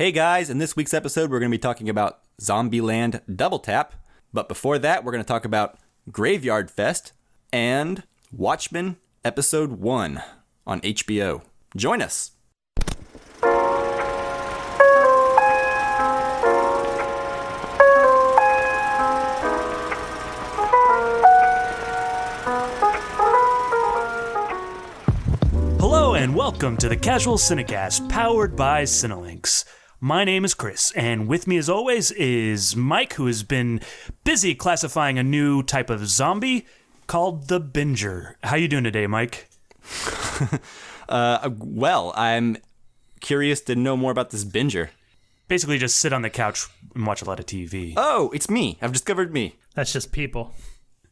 Hey guys, in this week's episode, we're going to be talking about ZombieLand Double Tap. But before that, we're going to talk about Graveyard Fest and Watchmen Episode 1 on HBO. Join us. Hello and welcome to the Casual Cinecast, powered by Cinelinx. My name is Chris, and with me as always is Mike, who has been busy classifying a new type of zombie called the Binger. How you doing today, Mike? Well, I'm curious to know more about this Binger. Basically just sit on the couch and watch a lot of TV. Oh, it's me. I've discovered me. That's just people.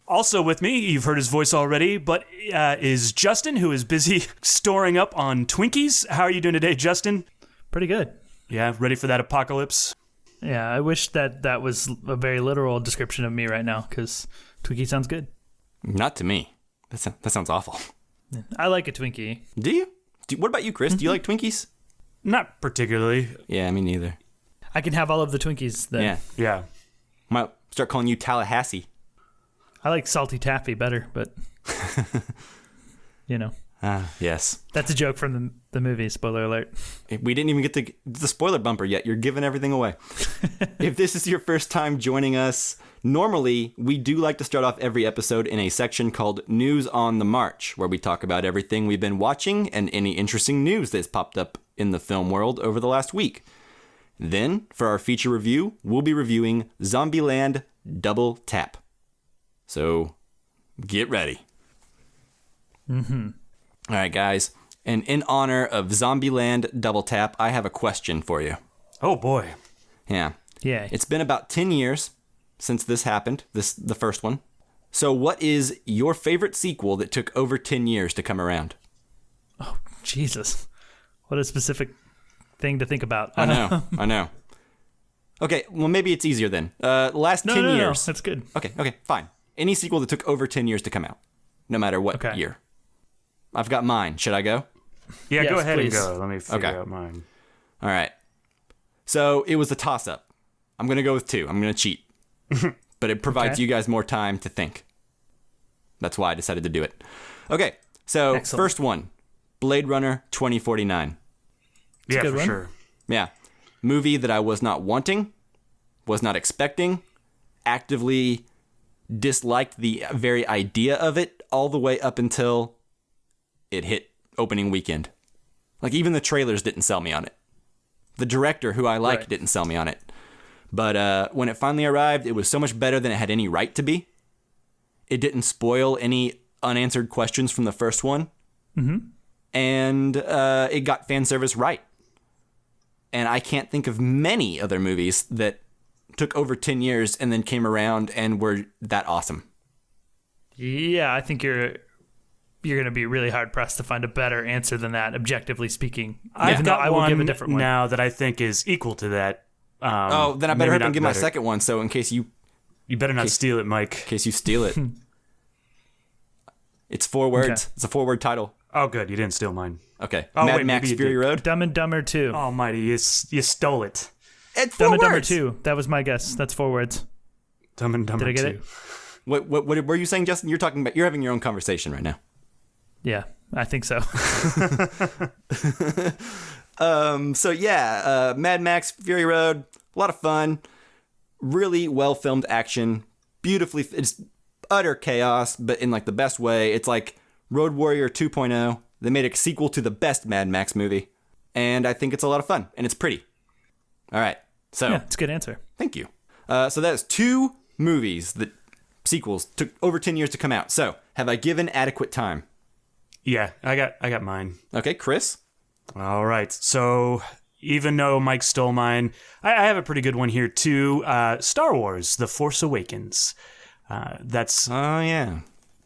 Also with me, you've heard his voice already, but is Justin, who is busy storing up on Twinkies. How are you doing today, Justin? Pretty good. Yeah, ready for that apocalypse? Yeah, I wish that was a very literal description of me right now, because Twinkie sounds good. Not to me. That sounds awful. I like a Twinkie. Do you? What about you, Chris? Do you like Twinkies? Not particularly. Yeah, me neither. I can have all of the Twinkies then. Yeah. Might start calling you Tallahassee. I like salty taffy better, but you know. Yes. That's a joke from the movie, spoiler alert. We didn't even get to the spoiler bumper yet. You're giving everything away. If this is your first time joining us, normally we do like to start off every episode in a section called News on the March, where we talk about everything we've been watching and any interesting news that's popped up in the film world over the last week. Then, for our feature review, we'll be reviewing ZombieLand Double Tap. So, get ready. All right, guys. And in honor of ZombieLand Double Tap, I have a question for you. Oh, boy. Yeah. Yeah. It's been about 10 years since this happened, the first one. So what is your favorite sequel that took over 10 years to come around? Oh, Jesus. What a specific thing to think about. I know. Okay, well, maybe it's easier then. Last 10 years. No, that's good. Okay, fine. Any sequel that took over 10 years to come out, no matter what year. I've got mine. Should I go? Yeah, Yes, go ahead please. and go. Let me figure out mine. All right. So it was a toss-up. I'm going to go with 2. I'm going to cheat. But it provides you guys more time to think. That's why I decided to do it. Okay, so Excellent. First one, Blade Runner 2049. Yeah, good for one. sure. Yeah. Movie that I was not wanting, was not expecting, actively disliked the very idea of it all the way up until it hit opening weekend. Like, even the trailers didn't sell me on it. The director, who I like, didn't sell me on it. But when it finally arrived, it was so much better than it had any right to be. It didn't spoil any unanswered questions from the first one. Mm-hmm. And it got fan service right. And I can't think of many other movies that took over 10 years and then came around and were that awesome. Yeah, I think you're going to be really hard-pressed to find a better answer than that, objectively speaking. I've got I will one give a different one. now that I think is equal to that. Then I better hurry and give my better. second one, so in case you You better not steal it, Mike. steal it. It's 4 words. Okay. It's a 4-word title. Oh, good. You didn't steal mine. Okay. Oh, Mad wait, Max maybe you Fury did. Road. Dumb and Dumber 2. Almighty, you stole it. It's 4 Dumb and Dumber words. 2. That was my guess. That's 4 words. Dumb and Dumber Did I get 2. it? What were you saying, Justin? You're having your own conversation right now. Yeah, I think so. Mad Max Fury Road, a lot of fun, really well filmed action, beautifully. It's utter chaos, but in like the best way. It's like Road Warrior 2.0. They made a sequel to the best Mad Max movie, and I think it's a lot of fun and it's pretty. All right, so Yeah, it's a good answer. thank you. So that is 2 movies that sequels took over 10 years to come out. So have I given adequate time? Yeah, I got mine. Okay, Chris. All right. So even though Mike stole mine, I have a pretty good one here too. Star Wars: The Force Awakens. That's Oh yeah.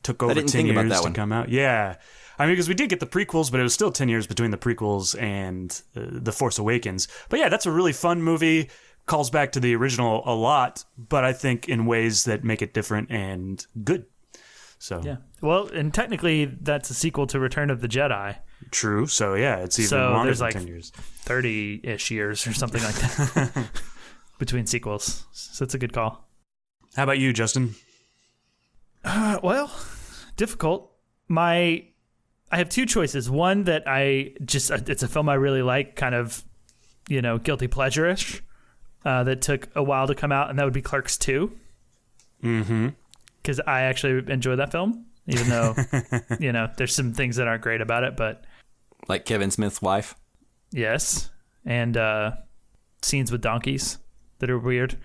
took over didn't 10 think about years that to one. come out. Yeah. I mean, because we did get the prequels, but it was still 10 years between the prequels and The Force Awakens. But yeah, that's a really fun movie. Calls back to the original a lot, but I think in ways that make it different and good. So Yeah. Well, and technically that's a sequel to Return of the Jedi. True. So, yeah, it's even So longer there's than like 10 years. 30-ish years or something like that between sequels. So it's a good call. How about you, Justin? Well, difficult. I have two choices. One that it's a film I really like, kind of, guilty pleasure-ish, that took a while to come out, and that would be Clerks 2. Mm-hmm. Because I actually enjoy that film, even though, there's some things that aren't great about it, but... Like Kevin Smith's wife? Yes. And scenes with donkeys that are weird.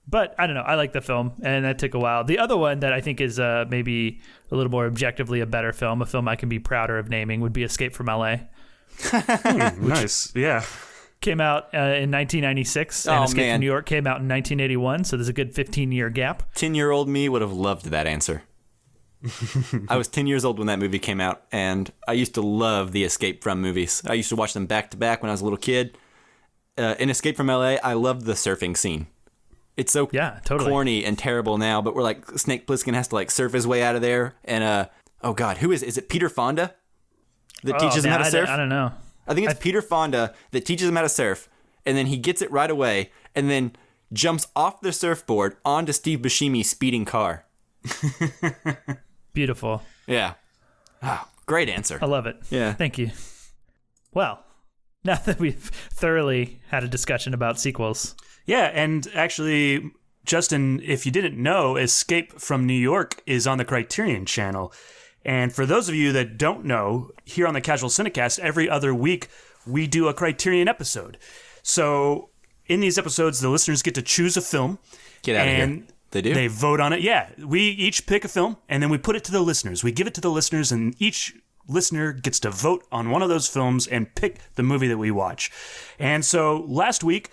But I don't know. I like the film, and that took a while. The other one that I think is maybe a little more objectively a better film, a film I can be prouder of naming, would be Escape from L.A. Nice. Yeah. Came out in 1996, and Escape from New York came out in 1981, so there's a good 15-year gap. 10-year-old me would have loved that answer. I was 10 years old when that movie came out, and I used to love the Escape From movies. I used to watch them back to back when I was a little kid. In Escape from L.A., I loved the surfing scene. It's so totally corny and terrible now, but we're like, Snake Plissken has to like surf his way out of there, and oh god, who is it Peter Fonda that teaches him how to surf? I don't know. I think it's Peter Fonda that teaches him how to surf, and then he gets it right away, and then jumps off the surfboard onto Steve Buscemi's speeding car. Beautiful. Yeah. Oh, great answer. I love it. Yeah. Thank you. Well, now that we've thoroughly had a discussion about sequels. Yeah, and actually, Justin, if you didn't know, Escape from New York is on the Criterion Channel. And for those of you that don't know, here on the Casual Cinecast, every other week, we do a Criterion episode. So in these episodes, the listeners get to choose a film. Get out of here. They do? They vote on it. Yeah. We each pick a film, and then we put it to the listeners. We give it to the listeners, and each listener gets to vote on one of those films and pick the movie that we watch. And so last week,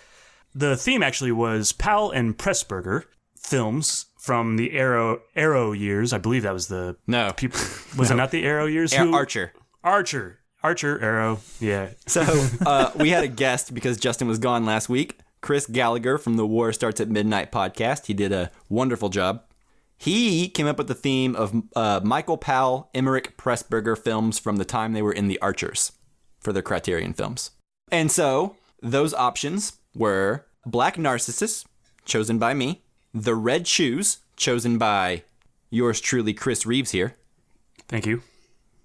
the theme actually was Powell and Pressburger films from the Arrow years. I believe that was the... No. Was it not the Arrow years? Archer, Arrow. Yeah. So we had a guest because Justin was gone last week. Chris Gallagher from the War Starts at Midnight podcast. He did a wonderful job. He came up with the theme of Michael Powell, Emmerich Pressburger films from the time they were in the Archers for their Criterion films. And so those options were Black Narcissus, chosen by me, The Red Shoes, chosen by yours truly, Chris Reeves here. Thank you.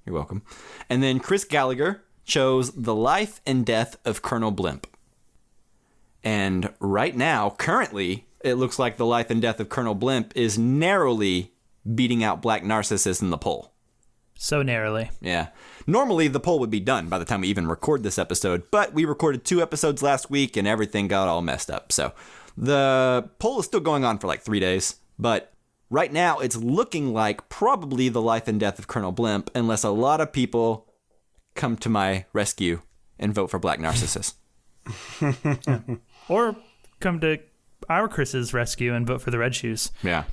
You're welcome. And then Chris Gallagher chose The Life and Death of Colonel Blimp. And right now, currently, it looks like The Life and Death of Colonel Blimp is narrowly beating out Black Narcissus in the poll. So narrowly. Yeah. Normally, the poll would be done by the time we even record this episode, but we recorded 2 episodes last week and everything got all messed up. So the poll is still going on for like 3 days, but right now it's looking like probably The Life and Death of Colonel Blimp, unless a lot of people come to my rescue and vote for Black Narcissus. Or come to our Chris's rescue and vote for The Red Shoes. Yeah.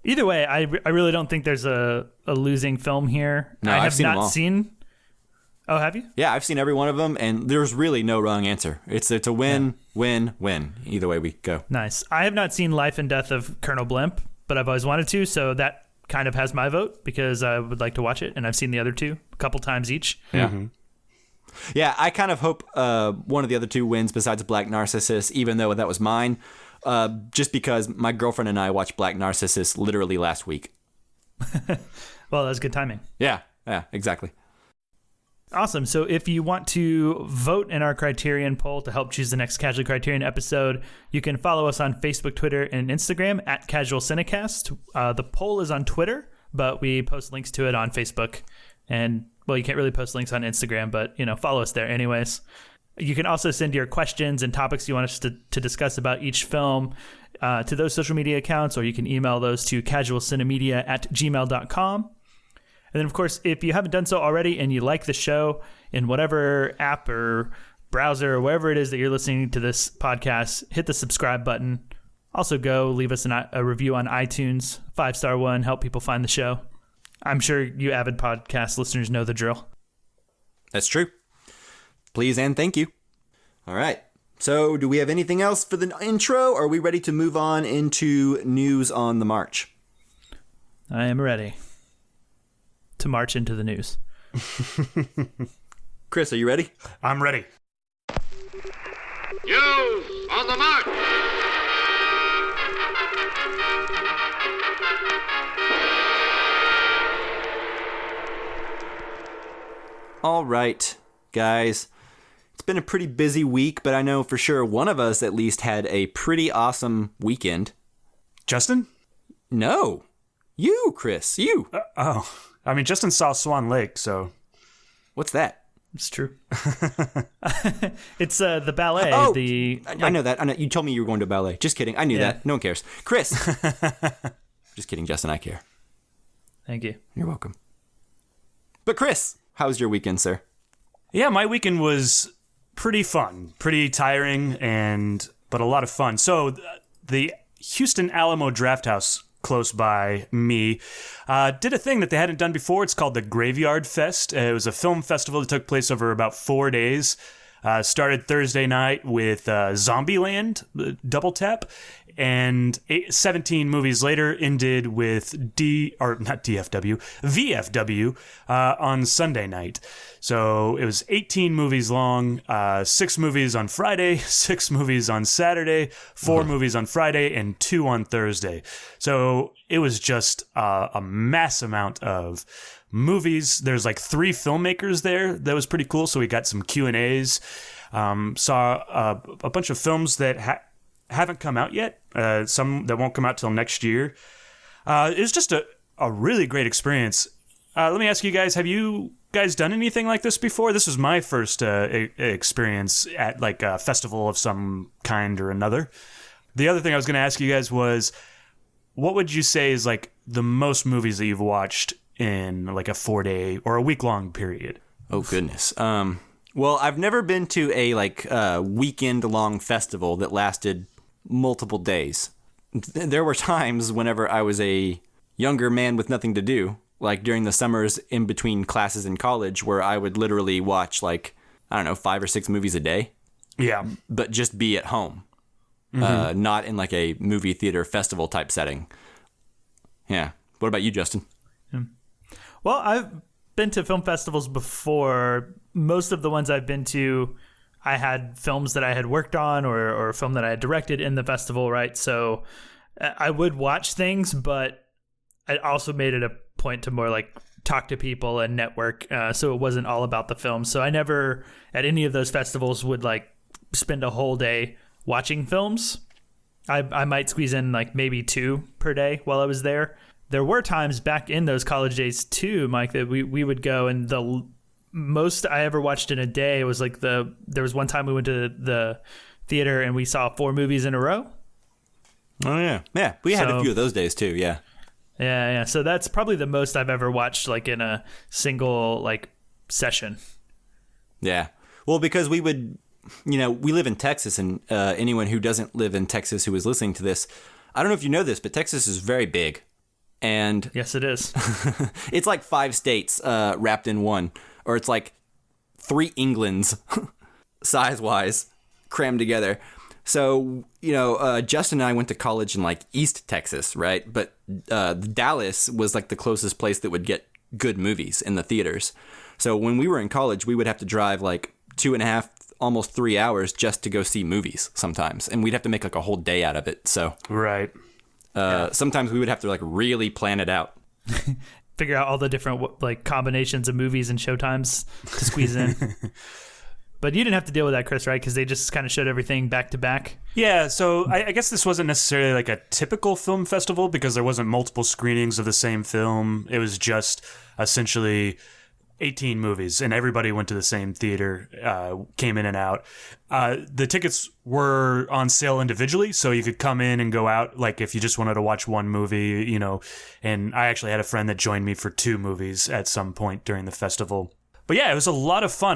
Either way, I really don't think there's a losing film here. No, I I've seen them all. Oh, have you? Yeah, I've seen every one of them, and there's really no wrong answer. It's a win, win, win. Either way we go. Nice. I have not seen Life and Death of Colonel Blimp, but I've always wanted to, so that kind of has my vote because I would like to watch it, and I've seen the other two a couple times each. Yeah. Mm-hmm. Yeah, I kind of hope one of the other two wins besides Black Narcissus, even though that was mine. Just because my girlfriend and I watched Black Narcissus literally last week. Well, that was good timing. Yeah, exactly. Awesome. So if you want to vote in our Criterion poll to help choose the next Casual Criterion episode, you can follow us on Facebook, Twitter, and Instagram at Casual Cinecast. The poll is on Twitter, but we post links to it on Facebook. And, well, you can't really post links on Instagram, but, follow us there anyways. You can also send your questions and topics you want us to discuss about each film to those social media accounts, or you can email those to casualcinemedia@gmail.com. And then, of course, if you haven't done so already and you like the show in whatever app or browser or wherever it is that you're listening to this podcast, hit the subscribe button. Also go leave us a review on iTunes, 5-star one, help people find the show. I'm sure you avid podcast listeners know the drill. That's true. Please and thank you. All right. So do we have anything else for the intro, or are we ready to move on into news on the march? I am ready to march into the news. Chris, are you ready? I'm ready. News on the mark! All right, guys. It's been a pretty busy week, but I know for sure one of us at least had a pretty awesome weekend. Justin? No. You, Chris. You. I mean, Justin saw Swan Lake, so... What's that? It's true. It's the ballet. Oh, I know that. I know. You told me you were going to ballet. Just kidding. I knew that. No one cares. Chris. Just kidding, Justin. I care. Thank you. You're welcome. But Chris, how was your weekend, sir? Yeah, my weekend was pretty fun, pretty tiring, but a lot of fun. So the Houston Alamo Drafthouse close by me did a thing that they hadn't done before. It's called the Graveyard Fest. It was a film festival that took place over about 4 days. Started Thursday night with ZombieLand, double tap, and 17 movies later ended with VFW on Sunday night. So it was 18 movies long, 6 movies on Friday, 6 movies on Saturday, 4 movies on Friday, and 2 on Thursday. So it was just a mass amount of movies. There's like 3 filmmakers there. That was pretty cool. So we got some Q&As. Saw a bunch of films that haven't come out yet. Some that won't come out till next year. It was just a really great experience. Let me ask you guys, have you guys done anything like this before? This was my first experience at like a festival of some kind or another. The other thing I was going to ask you guys was, what would you say is like the most movies that you've watched in like a 4-day or a week-long period? Oh, goodness. Well, I've never been to a weekend-long festival that lasted multiple days. There were times whenever I was a younger man with nothing to do, like during the summers in between classes in college, where I would literally watch 5 or 6 movies a day. Yeah. But just be at home. Not in like a movie theater festival type setting. Yeah. What about you, Justin? Well, I've been to film festivals before. Most of the ones I've been to, I had films that I had worked on or a film that I had directed in the festival, right? So I would watch things, but I also made it a point to more like talk to people and network. So it wasn't all about the film. So I never at any of those festivals would like spend a whole day watching films. I might squeeze in like maybe 2 per day while I was there. There were times back in those college days too, Mike, that we would go, and the most I ever watched in a day was like there was one time we went to the theater and we saw 4 movies in a row. Oh yeah. Yeah. We had a few of those days too. Yeah. Yeah. So that's probably the most I've ever watched like in a single like session. Yeah. Well, because we would, we live in Texas, and anyone who doesn't live in Texas who is listening to this, I don't know if you know this, but Texas is very big. And yes, it is. It's like 5 states wrapped in one, or it's like 3 Englands size-wise crammed together. So, Justin and I went to college in like East Texas, right? But Dallas was like the closest place that would get good movies in the theaters. So when we were in college, we would have to drive like 2.5, almost 3 hours just to go see movies sometimes. And we'd have to make like a whole day out of it. So right. Sometimes we would have to like really plan it out. Figure out all the different like combinations of movies and showtimes to squeeze in. But you didn't have to deal with that, Chris, right? Because they just kind of showed everything back to back. Yeah, so I guess this wasn't necessarily like a typical film festival because there wasn't multiple screenings of the same film. It was just essentially 18 movies, and everybody went to the same theater, came in and out. The tickets were on sale individually, so you could come in and go out, like if you just wanted to watch one movie, and I actually had a friend that joined me for 2 movies at some point during the festival. But yeah, it was a lot of fun.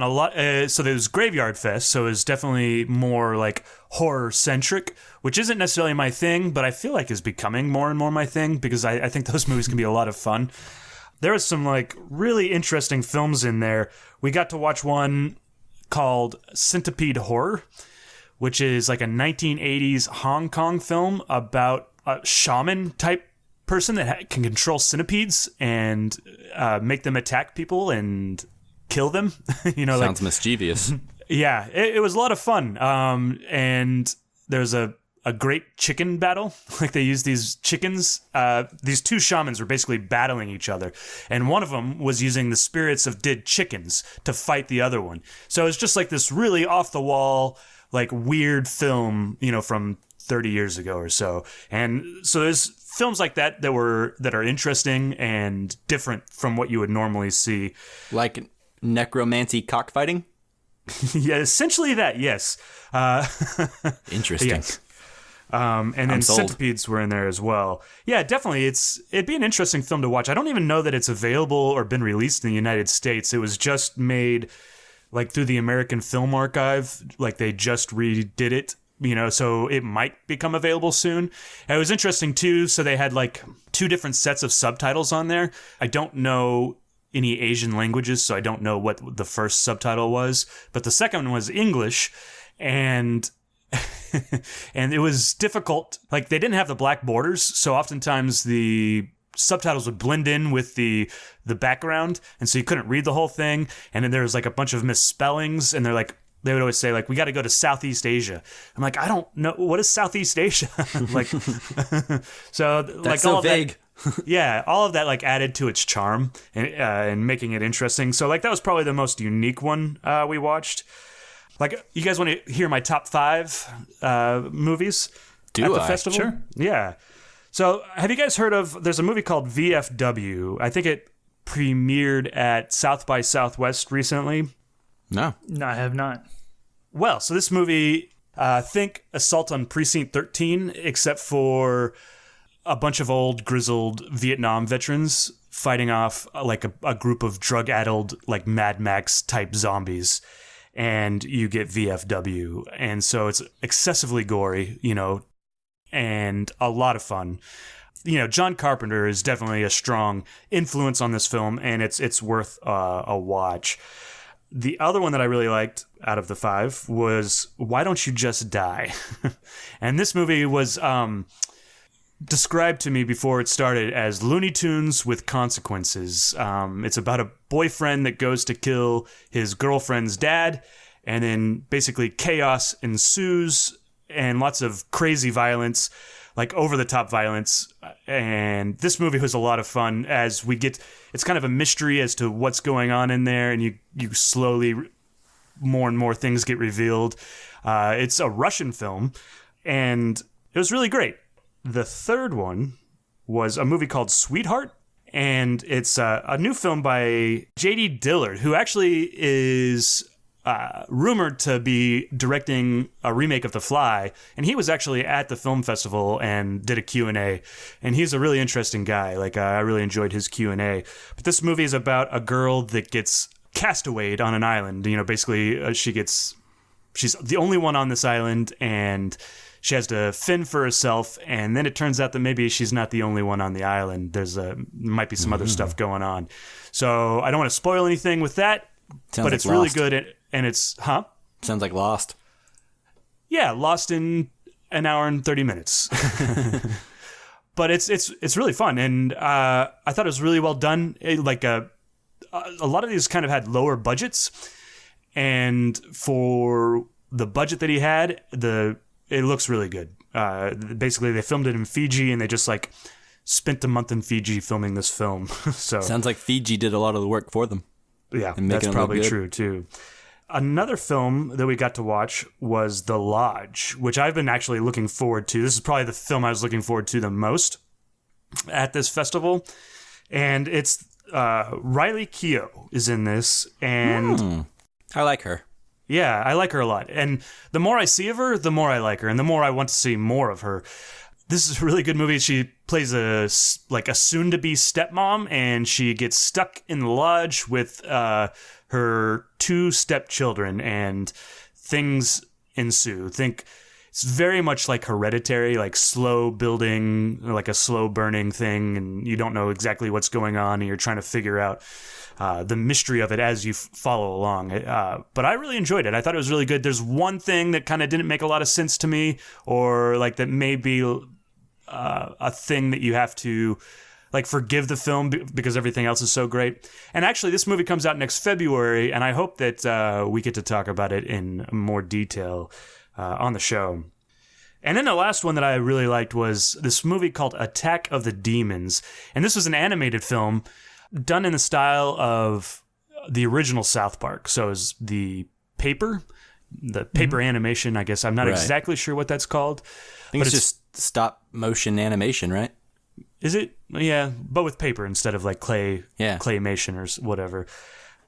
So there was Graveyard Fest, so it was definitely more like horror-centric, which isn't necessarily my thing, but I feel like is becoming more and more my thing because I think those movies can be a lot of fun. There was some like really interesting films in there. We got to watch one called Centipede Horror, which is like a 1980s Hong Kong film about a shaman type person that can control centipedes and make them attack people. And kill them. Sounds mischievous. Yeah, it was a lot of fun. And there's a great chicken battle. Like they used these chickens. These two shamans were basically battling each other. And one of them was using the spirits of dead chickens to fight the other one. So it's just like this really off the wall, like weird film, from 30 years ago or so. And so there's films like that are interesting and different from what you would normally see. Like necromancy cockfighting? Yeah, essentially that, yes. Interesting. Yes. And then centipedes were in there as well. Yeah, definitely. It'd be an interesting film to watch. I don't even know that it's available or been released in the United States. It was just made like through the American Film Archive. Like they just redid it, so it might become available soon. And it was interesting too. So they had like 2 different sets of subtitles on there. I don't know any Asian languages, so I don't know what the first subtitle was, but the second one was English, and and it was difficult. Like they didn't have the black borders, so oftentimes the subtitles would blend in with the background, and so you couldn't read the whole thing. And then there was like a bunch of misspellings, and they would always say like, we got to go to Southeast Asia. I'm like, I don't know, what is Southeast Asia? Like, so that's like so all vague. That, yeah, all of that like added to its charm and making it interesting. So like that was probably the most unique one we watched. Like, you guys want to hear my top 5 movies at the festival? Sure. Yeah. So have you guys heard of? There's a movie called VFW. I think it premiered at South by Southwest recently. No, I have not. Well, so this movie, think Assault on Precinct 13, except for a bunch of old grizzled Vietnam veterans fighting off like a group of drug-addled like Mad Max type zombies, and you get VFW. And so it's excessively gory, and a lot of fun. John Carpenter is definitely a strong influence on this film, and it's worth a watch. The other one that I really liked out of the 5 was Why Don't You Just Die? And this movie was described to me before it started as Looney Tunes with consequences. It's about a boyfriend that goes to kill his girlfriend's dad, and then basically chaos ensues and lots of crazy violence, like over-the-top violence. And this movie was a lot of fun as it's kind of a mystery as to what's going on in there, and you slowly, more and more things get revealed. It's a Russian film, and it was really great. The third one was a movie called Sweetheart, and it's a new film by J.D. Dillard, who actually is rumored to be directing a remake of The Fly, and he was actually at the film festival and did a Q&A, and he's a really interesting guy. Like, I really enjoyed his Q&A. But this movie is about a girl that gets castawayed on an island. Basically, she's the only one on this island, and she has to fend for herself, and then it turns out that maybe she's not the only one on the island. Might be some other stuff going on. So I don't want to spoil anything with that, but it's really good, and it's... Sounds like Lost. Yeah, Lost in an hour and 30 minutes. But it's really fun, and I thought it was really well done. A lot of these kind of had lower budgets, and for the budget that he had, it looks really good. Basically, they filmed it in Fiji, and they just like spent a month in Fiji filming this film. So sounds like Fiji did a lot of the work for them. Yeah, that's probably true too. Another film that we got to watch was The Lodge, which I've been actually looking forward to. This is probably the film I was looking forward to the most at this festival, and it's Riley Keough is in this, and I like her. Yeah, I like her a lot. And the more I see of her, the more I like her, and the more I want to see more of her. This is a really good movie. She plays a soon-to-be stepmom, and she gets stuck in the lodge with her 2 stepchildren, and things ensue. It's very much like Hereditary, like slow building, like a slow burning thing, and you don't know exactly what's going on, and you're trying to figure out the mystery of it as you follow along. But I really enjoyed it. I thought it was really good. There's one thing that kind of didn't make a lot of sense to me, or like that may be a thing that you have to forgive the film because everything else is so great. And actually, this movie comes out next February, and I hope that we get to talk about it in more detail on the show. And then the last one that I really liked was this movie called Attack of the Demons. And this was an animated film done in the style of the original South Park. So it was the paper animation, I guess. I'm not exactly sure what that's called. I think it's just stop motion animation, right? Is it? Yeah, but with paper instead of like claymation or whatever.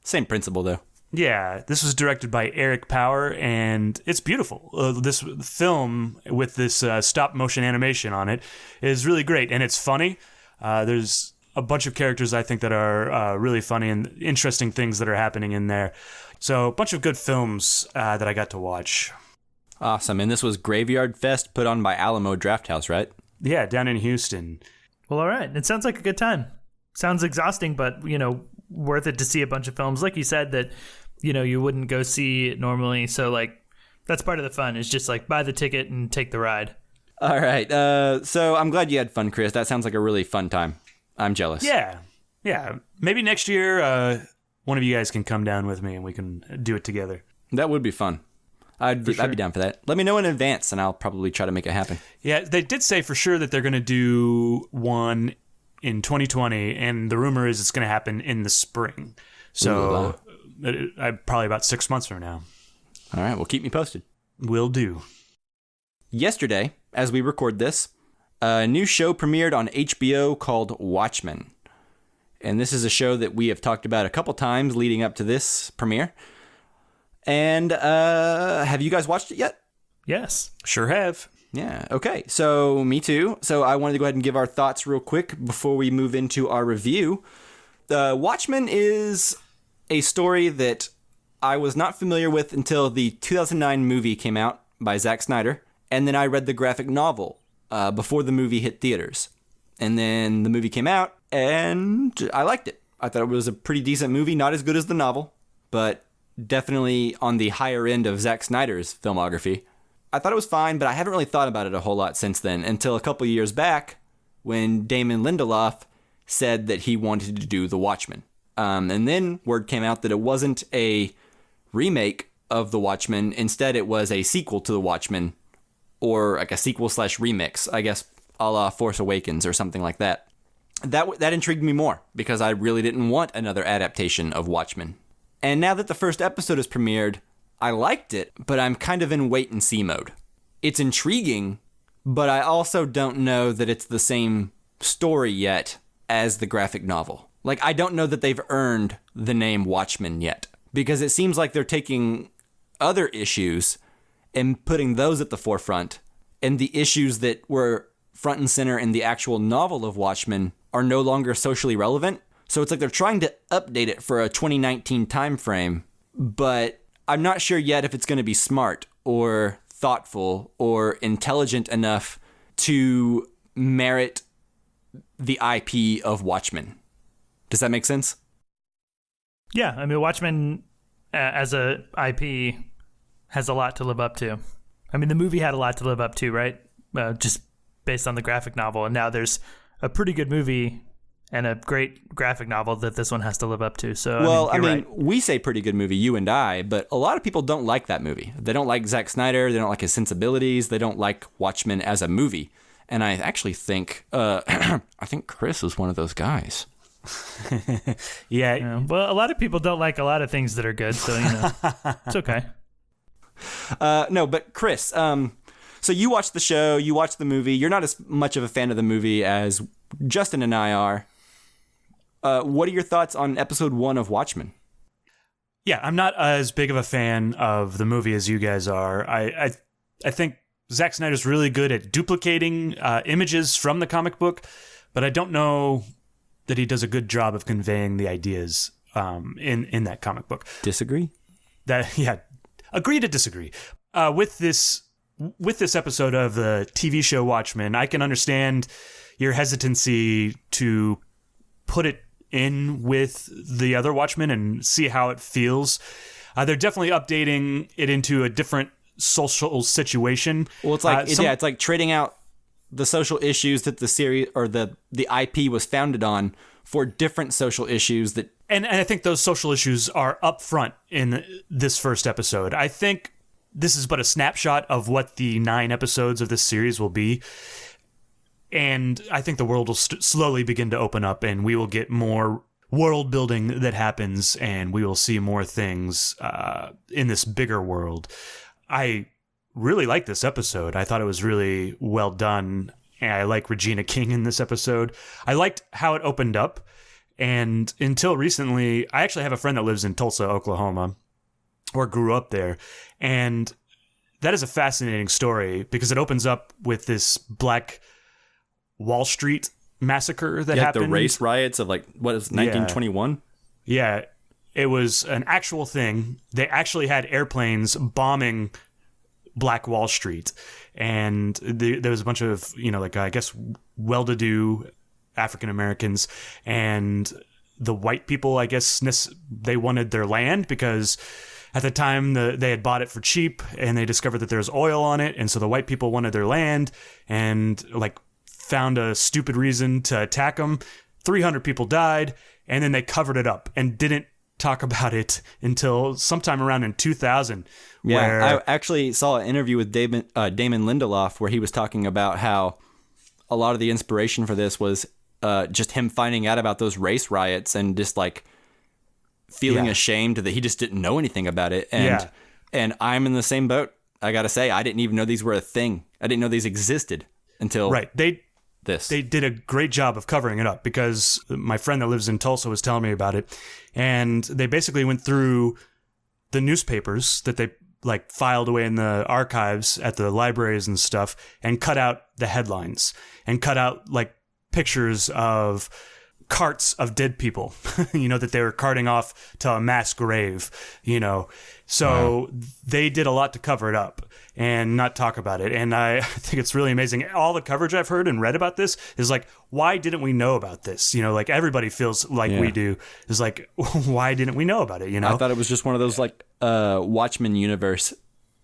Same principle, though. Yeah, this was directed by Eric Power, and it's beautiful. This film with this stop motion animation on it is really great, and it's funny. There's a bunch of characters I think that are really funny and interesting things that are happening in there. So a bunch of good films that I got to watch. Awesome, and this was Graveyard Fest put on by Alamo Drafthouse, right? Yeah, down in Houston. Well, all right. It sounds like a good time. Sounds exhausting, but, worth it to see a bunch of films. Like you said, that, you wouldn't go see normally. So, that's part of the fun is just, buy the ticket and take the ride. All right. So I'm glad you had fun, Chris. That sounds like a really fun time. I'm jealous. Yeah. Maybe next year, one of you guys can come down with me and we can do it together. That would be fun. I'd be down for that. Let me know in advance, and I'll probably try to make it happen. Yeah, they did say for sure that they're going to do one in 2020, and the rumor is it's going to happen in the spring. So probably about 6 months from now. All right, well, keep me posted. Will do. Yesterday, as we record this, a new show premiered on HBO called Watchmen. And this is a show that we have talked about a couple times leading up to this premiere. And have you guys watched it yet? Yes. Sure have. Yeah, okay. So, me too. So, I wanted to go ahead and give our thoughts real quick before we move into our review. Watchmen is a story that I was not familiar with until the 2009 movie came out by Zack Snyder. And then I read the graphic novel before the movie hit theaters. And then the movie came out, and I liked it. I thought it was a pretty decent movie. Not as good as the novel, but definitely on the higher end of Zack Snyder's filmography. I thought it was fine, but I haven't really thought about it a whole lot since then, until a couple years back when Damon Lindelof said that he wanted to do The Watchmen. And then word came out that it wasn't a remake of The Watchmen. Instead, it was a sequel to The Watchmen, or like a sequel/remix, I guess, a la Force Awakens or something like that. That intrigued me more, because I really didn't want another adaptation of Watchmen. And now that the first episode has premiered, I liked it, but I'm kind of in wait-and-see mode. It's intriguing, but I also don't know that it's the same story yet as the graphic novel. I don't know that they've earned the name Watchmen yet, because it seems like they're taking other issues and putting those at the forefront, and the issues that were front and center in the actual novel of Watchmen are no longer socially relevant. So it's like they're trying to update it for a 2019 time frame, but I'm not sure yet if it's going to be smart or thoughtful or intelligent enough to merit the IP of Watchmen. Does that make sense? Yeah, I mean, Watchmen as a IP has a lot to live up to. I mean, the movie had a lot to live up to, right? Just based on the graphic novel, and now there's a pretty good movie and a great graphic novel that this one has to live up to. So, well, right. We say pretty good movie, you and I, but a lot of people don't like that movie. They don't like Zack Snyder. They don't like his sensibilities. They don't like Watchmen as a movie. And I actually think, I think Chris is one of those guys. Yeah. Well, a lot of people don't like a lot of things that are good, so, it's okay. No, but Chris, so you watched the show, you watched the movie. You're not as much of a fan of the movie as Justin and I are. What are your thoughts on episode 1 of Watchmen? Yeah, I'm not as big of a fan of the movie as you guys are. I think Zack Snyder's really good at duplicating images from the comic book, but I don't know that he does a good job of conveying the ideas in that comic book. Disagree? Agree to disagree. With this episode of the TV show Watchmen, I can understand your hesitancy to put it in with the other Watchmen and see how it feels. They're definitely updating it into a different social situation. Well, it's like it's like trading out the social issues that the series or the IP was founded on for different social issues that. And I think those social issues are up front in this first episode. I think this is but a snapshot of what the 9 episodes of this series will be. And I think the world will slowly begin to open up, and we will get more world building that happens, and we will see more things in this bigger world. I really liked this episode. I thought it was really well done. And I like Regina King in this episode. I liked how it opened up. And until recently, I actually have a friend that lives in Tulsa, Oklahoma, or grew up there. And that is a fascinating story because it opens up with this Black Wall Street massacre that happened. The race riots of 1921? Yeah, it was an actual thing. They actually had airplanes bombing Black Wall Street. And there was a bunch of, I guess, well-to-do African Americans, and the white people, I guess, they wanted their land because at the time they had bought it for cheap, and they discovered that there's oil on it, and so the white people wanted their land and found a stupid reason to attack them. 300 people died, and then they covered it up and didn't talk about it until sometime around in 2000. I actually saw an interview with Damon Lindelof where he was talking about how a lot of the inspiration for this was just him finding out about those race riots and just feeling ashamed that he just didn't know anything about it. And I'm in the same boat. I got to say, I didn't even know these were a thing. I didn't know these existed until They did a great job of covering it up because my friend that lives in Tulsa was telling me about it. And they basically went through the newspapers that they filed away in the archives at the libraries and stuff and cut out the headlines and cut out pictures of carts of dead people, that they were carting off to a mass grave, So wow. They did a lot to cover it up and not talk about it. And I think it's really amazing. All the coverage I've heard and read about this is why didn't we know about this? Everybody feels we do. Is why didn't we know about it? I thought it was just one of those Watchmen universe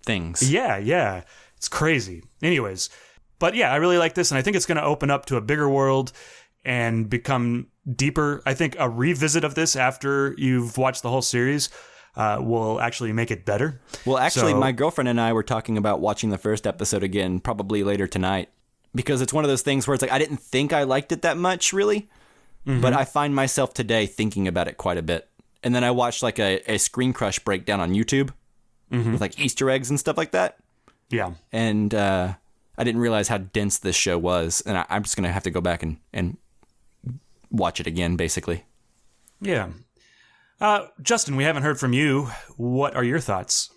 things. Yeah. It's crazy. Anyways, but yeah, I really like this. And I think it's going to open up to a bigger world and become deeper. I think a revisit of this after you've watched the whole series will actually make it better. Well, actually, my girlfriend and I were talking about watching the first episode again, probably later tonight, because it's one of those things where it's I didn't think I liked it that much, really, but I find myself today thinking about it quite a bit. And then I watched a Screen Crush breakdown on YouTube with Easter eggs and stuff like that. Yeah. And I didn't realize how dense this show was, and I'm just going to have to go back and watch it again, basically. Yeah. Justin, we haven't heard from you. What are your thoughts?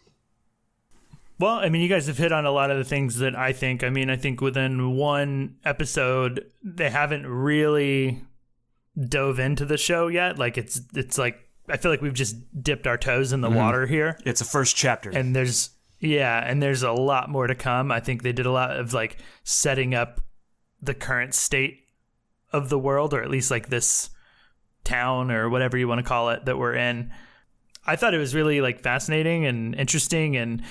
Well, you guys have hit on a lot of the things that I think. I think within one episode, they haven't really dove into the show yet. It's I feel like we've just dipped our toes in the water here. It's a first chapter. And there's a lot more to come. I think they did a lot of setting up the current state of the world, or at least this town or whatever you want to call it that we're in. I thought it was really fascinating and interesting, and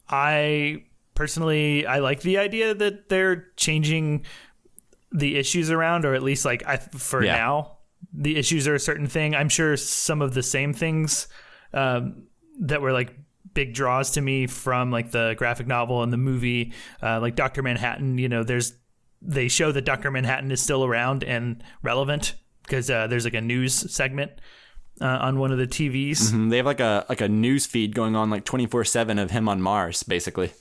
I personally like the idea that they're changing the issues around, or at least now the issues are a certain thing. I'm sure some of the same things that were big draws to me from the graphic novel and the movie, Dr. Manhattan, they show that Dr. Manhattan is still around and relevant because there's a news segment on one of the TVs. They have a news feed going on 24/7 of him on Mars, basically.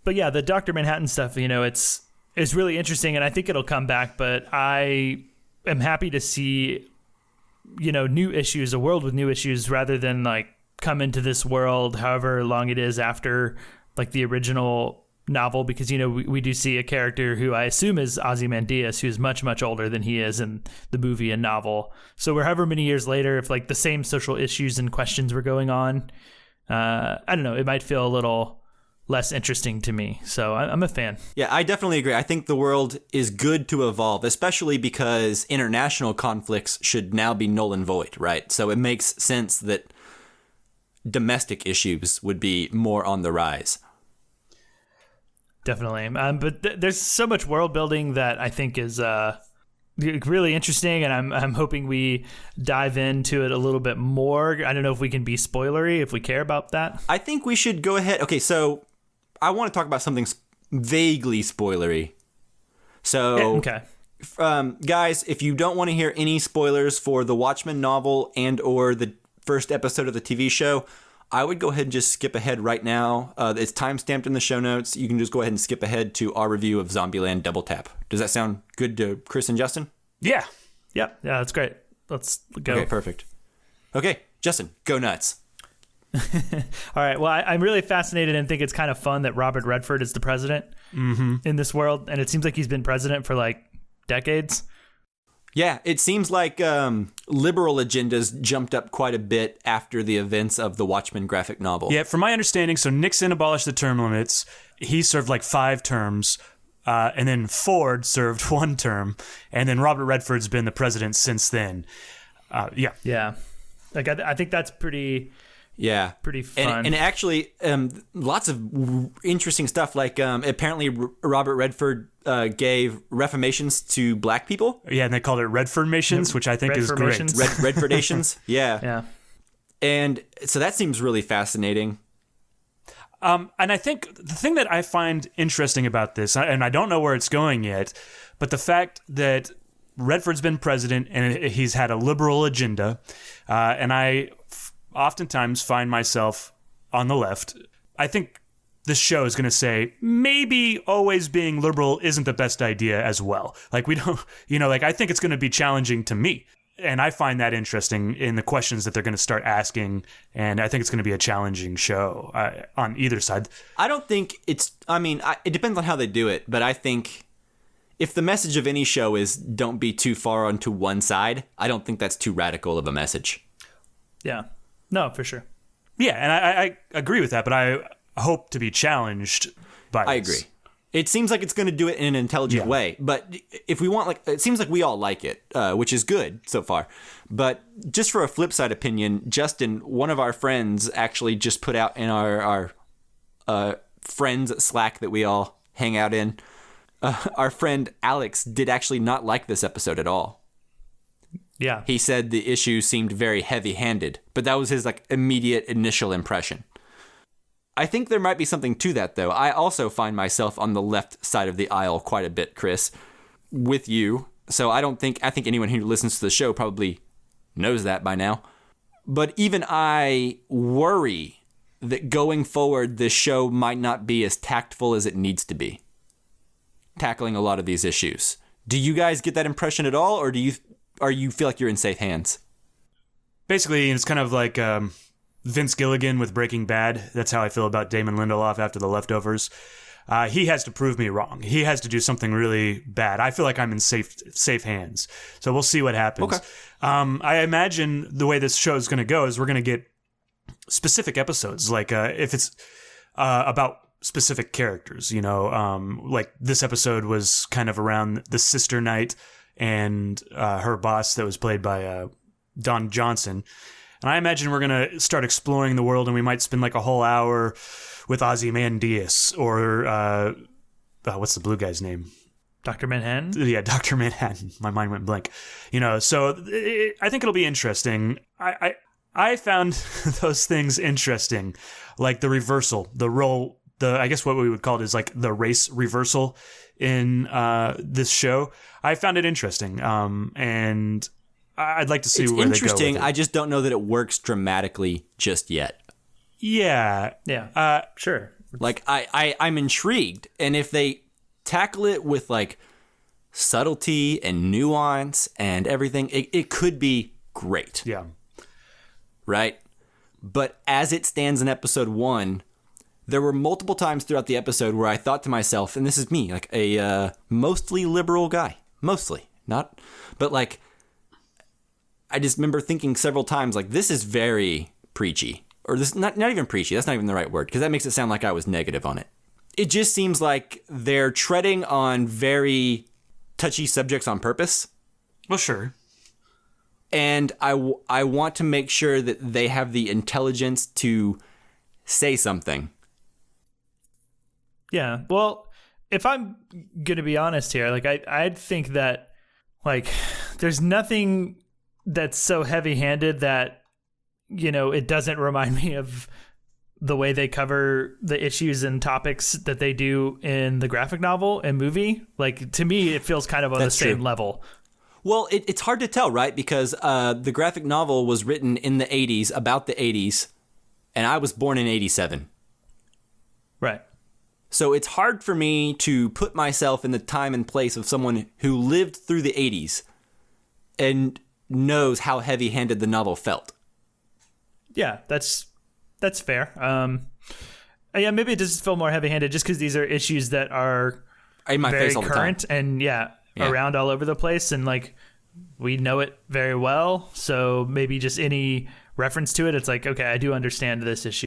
But yeah, the Dr. Manhattan stuff, it's really interesting, and I think it'll come back. But I am happy to see, new issues, a world with new issues, rather than come into this world however long it is after the original novel, because we do see a character who I assume is Ozymandias, who's much, much older than he is in the movie and novel. So we're however many years later, if the same social issues and questions were going on, I don't know, it might feel a little less interesting to me. So I'm a fan. Yeah, I definitely agree. I think the world is good to evolve, especially because international conflicts should now be null and void, right? So it makes sense that domestic issues would be more on the rise. definitely. But there's so much world building that I think is really interesting, and I'm hoping we dive into it a little bit more. I don't know if we can be spoilery if we care about that. I think we should go ahead. Okay, so I want to talk about something vaguely spoilery. So, okay. Guys, if you don't want to hear any spoilers for the Watchmen novel and or the first episode of the TV show, I would go ahead and just skip ahead right now. It's timestamped in the show notes. You can just go ahead and skip ahead to our review of Zombieland Double Tap. Does that sound good to Chris and Justin? Yeah. Yep. Yeah, that's great. Let's go. Okay, perfect. Okay, Justin, go nuts. All right. Well, I'm really fascinated and think it's kind of fun that Robert Redford is the president in this world. And it seems like he's been president for like decades. Yeah, it seems like liberal agendas jumped up quite a bit after the events of the Watchmen graphic novel. Yeah, from my understanding, so Nixon abolished the term limits. He served like 5 terms. And then Ford served 1 term. And then Robert Redford's been the president since then. Yeah. Yeah. Like, I think that's pretty... Yeah. Pretty fun. And actually, lots of interesting stuff. Like, apparently Robert Redford gave reformations to black people. Yeah, and they called it Redfordmations, which I think is great. Redfordations. Yeah. Yeah. And so that seems really fascinating. And I think the thing that I find interesting about this, and I don't know where it's going yet, but the fact that Redford's been president and he's had a liberal agenda, and I oftentimes find myself on the left. I think this show is going to say maybe always being liberal isn't the best idea as well. Like, we don't, like, I think it's going to be challenging to me. And I find that interesting in the questions that they're going to start asking. And I think it's going to be a challenging show on either side. I don't think it depends on how they do it. But I think if the message of any show is don't be too far onto one side, I don't think that's too radical of a message. Yeah. No, for sure. Yeah, and I agree with that, but I hope to be challenged by this. I agree. It seems like it's going to do it in an intelligent way, but if we want, it seems like we all like it, which is good so far. But just for a flip side opinion, Justin, one of our friends actually just put out in our friends Slack that we all hang out in, our friend Alex did actually not like this episode at all. Yeah. He said the issue seemed very heavy-handed, but that was his immediate initial impression. I think there might be something to that, though. I also find myself on the left side of the aisle quite a bit, Chris, with you. So I think anyone who listens to the show probably knows that by now. But even I worry that going forward, this show might not be as tactful as it needs to be, tackling a lot of these issues. Do you guys get that impression at all, or do you feel like you're in safe hands? Basically, it's kind of like Vince Gilligan with Breaking Bad. That's how I feel about Damon Lindelof after The Leftovers. He has to prove me wrong. He has to do something really bad. I feel like I'm in safe hands. So we'll see what happens. Okay. I imagine the way this show is going to go is we're going to get specific episodes, like if it's about specific characters, like this episode was kind of around the sister Knight and her boss that was played by Don Johnson. And I imagine we're going to start exploring the world, and we might spend like a whole hour with Ozymandias or what's the blue guy's name? Dr. Manhattan? Yeah, Dr. Manhattan. My mind went blank. So I think it'll be interesting. I found those things interesting, like the reversal, the role, I guess what we would call it is like the race reversal in this show. I found it interesting, and I'd like to see where they go with it. It's interesting. I just don't know that it works dramatically just yet. Yeah. Yeah. Sure. Like I'm intrigued, and if they tackle it with like subtlety and nuance and everything, it could be great. Yeah. Right? But as it stands in episode 1, there were multiple times throughout the episode where I thought to myself, and this is me, like a mostly liberal guy. Mostly. Not, but like, I just remember thinking several times, like, this is very preachy. Or this, not even preachy, that's not even the right word, because that makes it sound like I was negative on it. It just seems like they're treading on very touchy subjects on purpose. Well, sure. And I want to make sure that they have the intelligence to say something. Yeah, well, if I'm gonna be honest here, like I'd think that like there's nothing that's so heavy-handed that, you know, it doesn't remind me of the way they cover the issues and topics that they do in the graphic novel and movie. Like, to me, it feels kind of on the same level. Well, it's hard to tell, right? Because the graphic novel was written in the 80s, about the 80s, and I was born in 87. Right. So it's hard for me to put myself in the time and place of someone who lived through the 80s and knows how heavy-handed the novel felt. Yeah, that's fair. Yeah, maybe it does feel more heavy-handed just because these are issues that are in my very face all the current time. and around all over the place, and like we know it very well. So maybe just any reference to it, it's like, okay, I do understand this issue.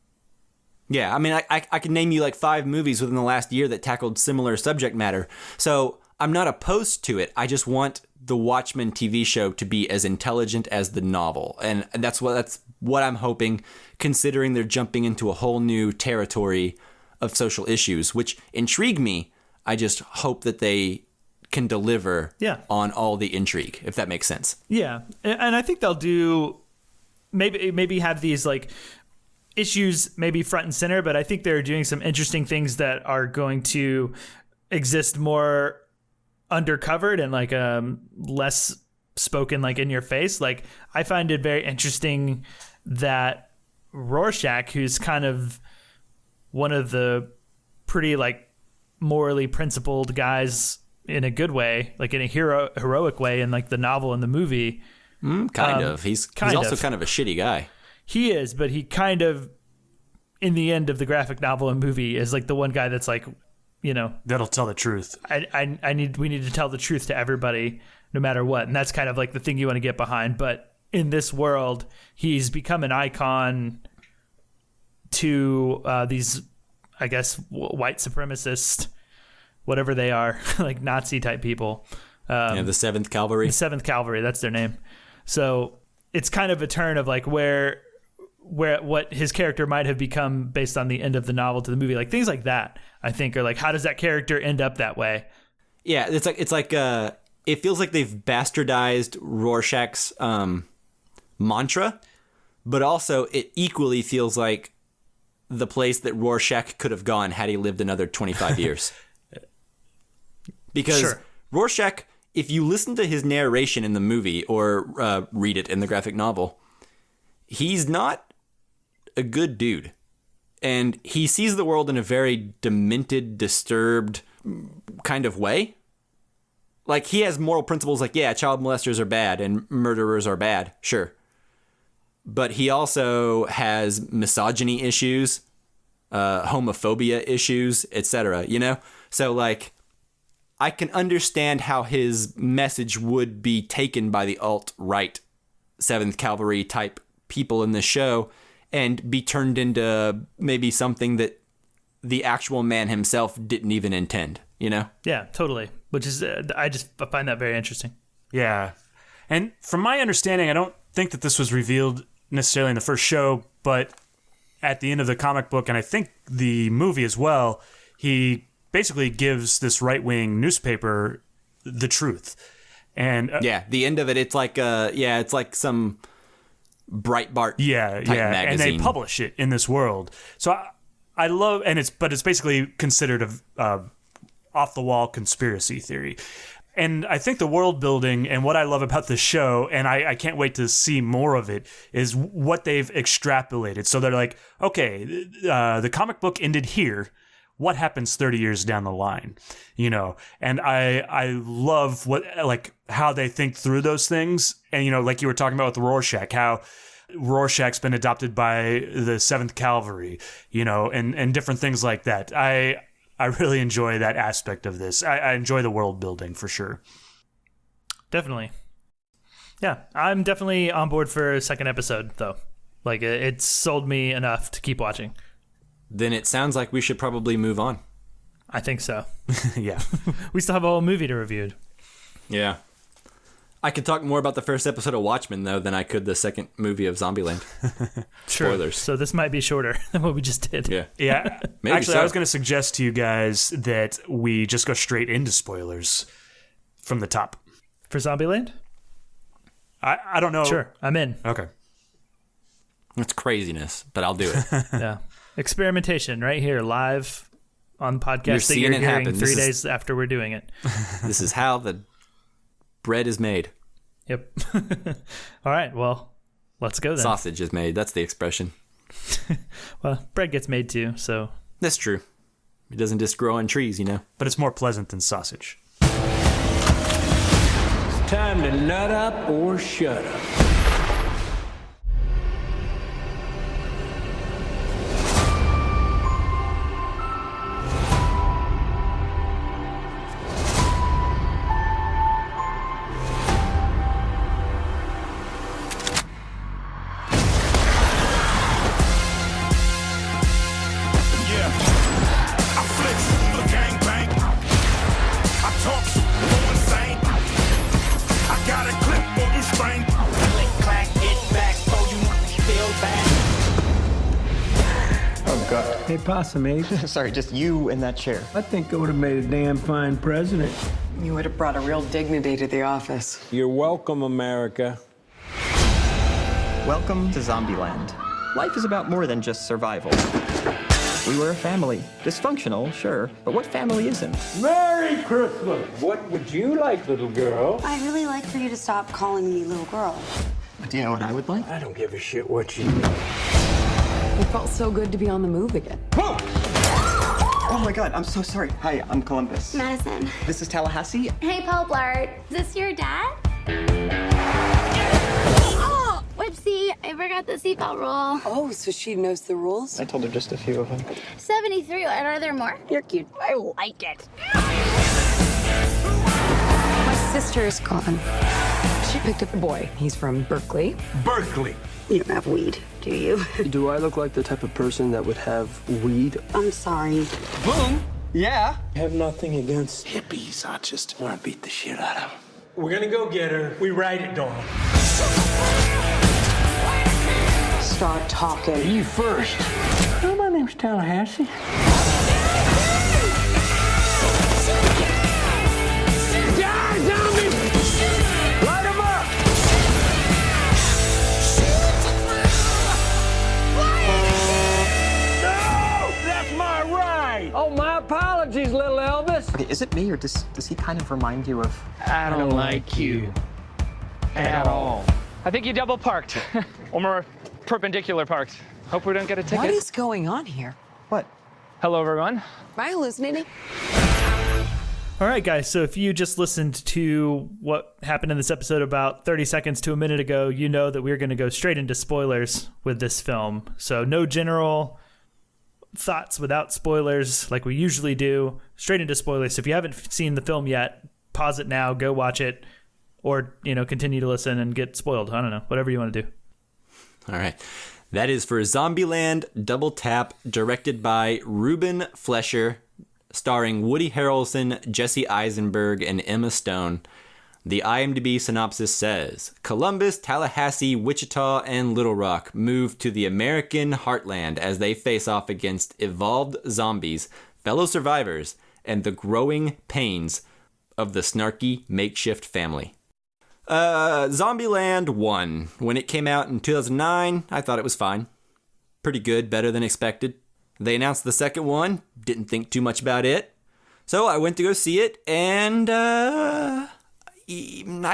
Yeah, I mean, I can name you like 5 movies within the last year that tackled similar subject matter. So I'm not opposed to it. I just want the Watchmen TV show to be as intelligent as the novel. And that's what I'm hoping, considering they're jumping into a whole new territory of social issues, which intrigue me. I just hope that they can deliver on all the intrigue, if that makes sense. Yeah, and I think they'll do maybe have these like issues maybe front and center, but I think they're doing some interesting things that are going to exist more undercovered and like less spoken, like in your face. Like, I find it very interesting that Rorschach, who's kind of one of the pretty like morally principled guys in a good way, like in a heroic way in like the novel and the movie. Kind of. He's also kind of a shitty guy. He is, but he kind of, in the end of the graphic novel and movie, is like the one guy that's like, you know, that'll tell the truth. We need to tell the truth to everybody, no matter what, and that's kind of like the thing you want to get behind. But in this world, he's become an icon to these, I guess, white supremacist, whatever they are, like Nazi type people. The 7th Cavalry. The 7th Cavalry, that's their name. So it's kind of a turn of like where what his character might have become based on the end of the novel to the movie, like things like that. I think are like, how does that character end up that way? Yeah, it's like it feels like they've bastardized Rorschach's mantra, but also it equally feels like the place that Rorschach could have gone had he lived another 25 years. Because Rorschach, if you listen to his narration in the movie or read it in the graphic novel, he's not a good dude. And he sees the world in a very demented, disturbed kind of way. Like, he has moral principles like, yeah, child molesters are bad and murderers are bad, sure. But he also has misogyny issues, homophobia issues, etc., you know? So, like, I can understand how his message would be taken by the alt-right 7th Cavalry type people in the show and be turned into maybe something that the actual man himself didn't even intend, you know? Yeah, totally. Which is, I find that very interesting. Yeah. And from my understanding, I don't think that this was revealed necessarily in the first show, but at the end of the comic book, and I think the movie as well, he basically gives this right-wing newspaper the truth. And the end of it, it's like it's like some Breitbart type magazine. And they publish it in this world. So I love, but it's basically considered a off the wall conspiracy theory. And I think the world building and what I love about the show, and I can't wait to see more of it, is what they've extrapolated. So they're like, okay, the comic book ended here. What happens 30 years down the line, you know? And I love how they think through those things. And, you know, like you were talking about with Rorschach, how Rorschach's been adopted by the 7th Cavalry, you know, and different things like that. I really enjoy that aspect of this. I enjoy the world building for sure. Definitely. Yeah, I'm definitely on board for a second episode, though. Like, it sold me enough to keep watching. Then it sounds like we should probably move on. I think so. Yeah. We still have a whole movie to review. Yeah. I could talk more about the first episode of Watchmen, though, than I could the second movie of Zombieland. Spoilers. So this might be shorter than what we just did. Yeah. Maybe Actually, so. I was going to suggest to you guys that we just go straight into spoilers from the top. For Zombieland? I don't know. Sure, I'm in. Okay. It's craziness, but I'll do it. Yeah. Experimentation right here, live on the podcast You're that seeing you're it hearing happen. 3 days after we're doing it. This is how the bread is made. Yep. All right, well, let's go then. Sausage is made. That's the expression. Well, bread gets made too, so. That's true. It doesn't just grow on trees, you know. But it's more pleasant than sausage. It's time to nut up or shut up. Hey, Possum Ape. Sorry, just you in that chair. I think I would have made a damn fine president. You would have brought a real dignity to the office. You're welcome, America. Welcome to ZombieLand. Life is about more than just survival. We were a family. Dysfunctional, sure, but what family isn't? Merry Christmas. What would you like, little girl? I'd really like for you to stop calling me little girl. Do you know what I would like? I don't give a shit what you do. It felt so good to be on the move again. Whoa! Oh my God, I'm so sorry. Hi, I'm Columbus. Madison. This is Tallahassee. Hey, Paul Blart. Is this your dad? Oh, whoopsie. I forgot the seatbelt rule. Oh, so she knows the rules? I told her just a few of them. 73. Are there more? You're cute. I like it. My sister is gone. She picked up a boy. He's from Berkeley. Berkeley. You don't have weed, do you? Do I look like the type of person that would have weed? I'm sorry. Boom! Yeah? I have nothing against hippies. I just want to beat the shit out of them. We're gonna go get her. We ride it, Dawn. Start talking. You first. Oh, my name's Tallahassee. Die, zombie! Light 'em up! No! That's my ride! Oh, my apologies, little Elvis. Okay, is it me or does he kind of remind you of... I don't like you at all. I think you double parked. Or more perpendicular parked. Hope we don't get a ticket. What is going on here? What? Hello, everyone. Am I hallucinating? All right, guys. So if you just listened to what happened in this episode about 30 seconds to a minute ago, you know that we're going to go straight into spoilers with this film. So no general thoughts without spoilers like we usually do. Straight into spoilers. So if you haven't seen the film yet, pause it now, go watch it, or, continue to listen and get spoiled. I don't know. Whatever you want to do. All right. That is for Zombieland Double Tap, directed by Ruben Fleischer, starring Woody Harrelson, Jesse Eisenberg, and Emma Stone. The IMDb synopsis says, Columbus, Tallahassee, Wichita, and Little Rock move to the American heartland as they face off against evolved zombies, fellow survivors, and the growing pains of the snarky makeshift family. Zombieland 1. When it came out in 2009, I thought it was fine. Pretty good, better than expected. They announced the second one, didn't think too much about it. So I went to go see it, and I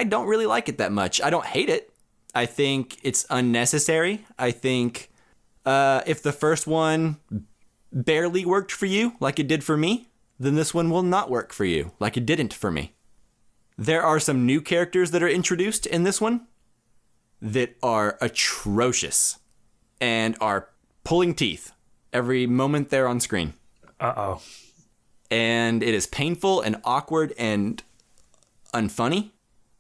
don't really like it that much. I don't hate it. I think it's unnecessary. I think if the first one barely worked for you, like it did for me, then this one will not work for you, like it didn't for me. There are some new characters that are introduced in this one that are atrocious and are pulling teeth every moment they're on screen. Uh-oh. And it is painful and awkward and unfunny.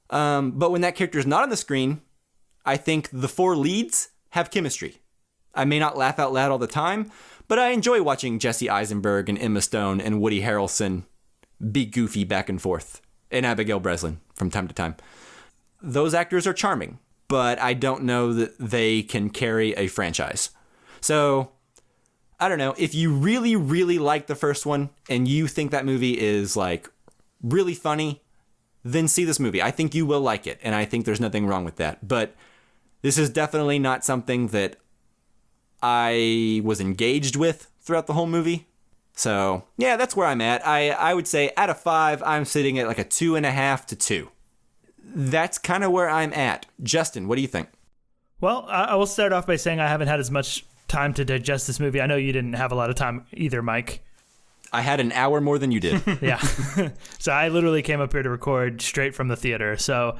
But when that character is not on the screen, I think the four leads have chemistry. I may not laugh out loud all the time, but I enjoy watching Jesse Eisenberg and Emma Stone and Woody Harrelson be goofy back and forth. And Abigail Breslin from time to time. those actors are charming, but I don't know that they can carry a franchise. So, I don't know. If you really, really like the first one and you think that movie is like really funny, then see this movie. I think you will like it, and I think there's nothing wrong with that. But this is definitely not something that I was engaged with throughout the whole movie. So, yeah, that's where I'm at. I would say out of 5, I'm sitting at like a 2.5 to 2. That's kind of where I'm at. Justin, what do you think? Well, I will start off by saying I haven't had as much time to digest this movie. I know you didn't have a lot of time either, Mike. I had an hour more than you did. Yeah. So I literally came up here to record straight from the theater. So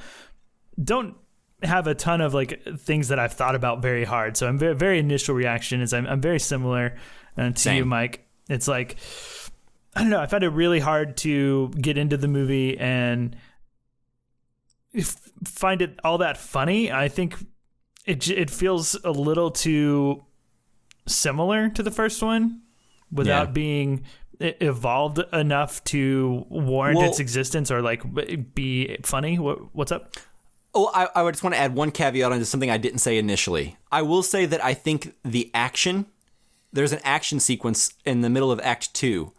don't have a ton of like things that I've thought about very hard. So I'm very initial reaction is I'm very similar to Same. you, Mike. It's like, I don't know. I found it really hard to get into the movie and find it all that funny. I think it feels a little too similar to the first one without being evolved enough to warrant its existence or like be funny. What's up? Oh, I would just want to add one caveat onto something I didn't say initially. I will say that I think there's an action sequence in the middle of Act 2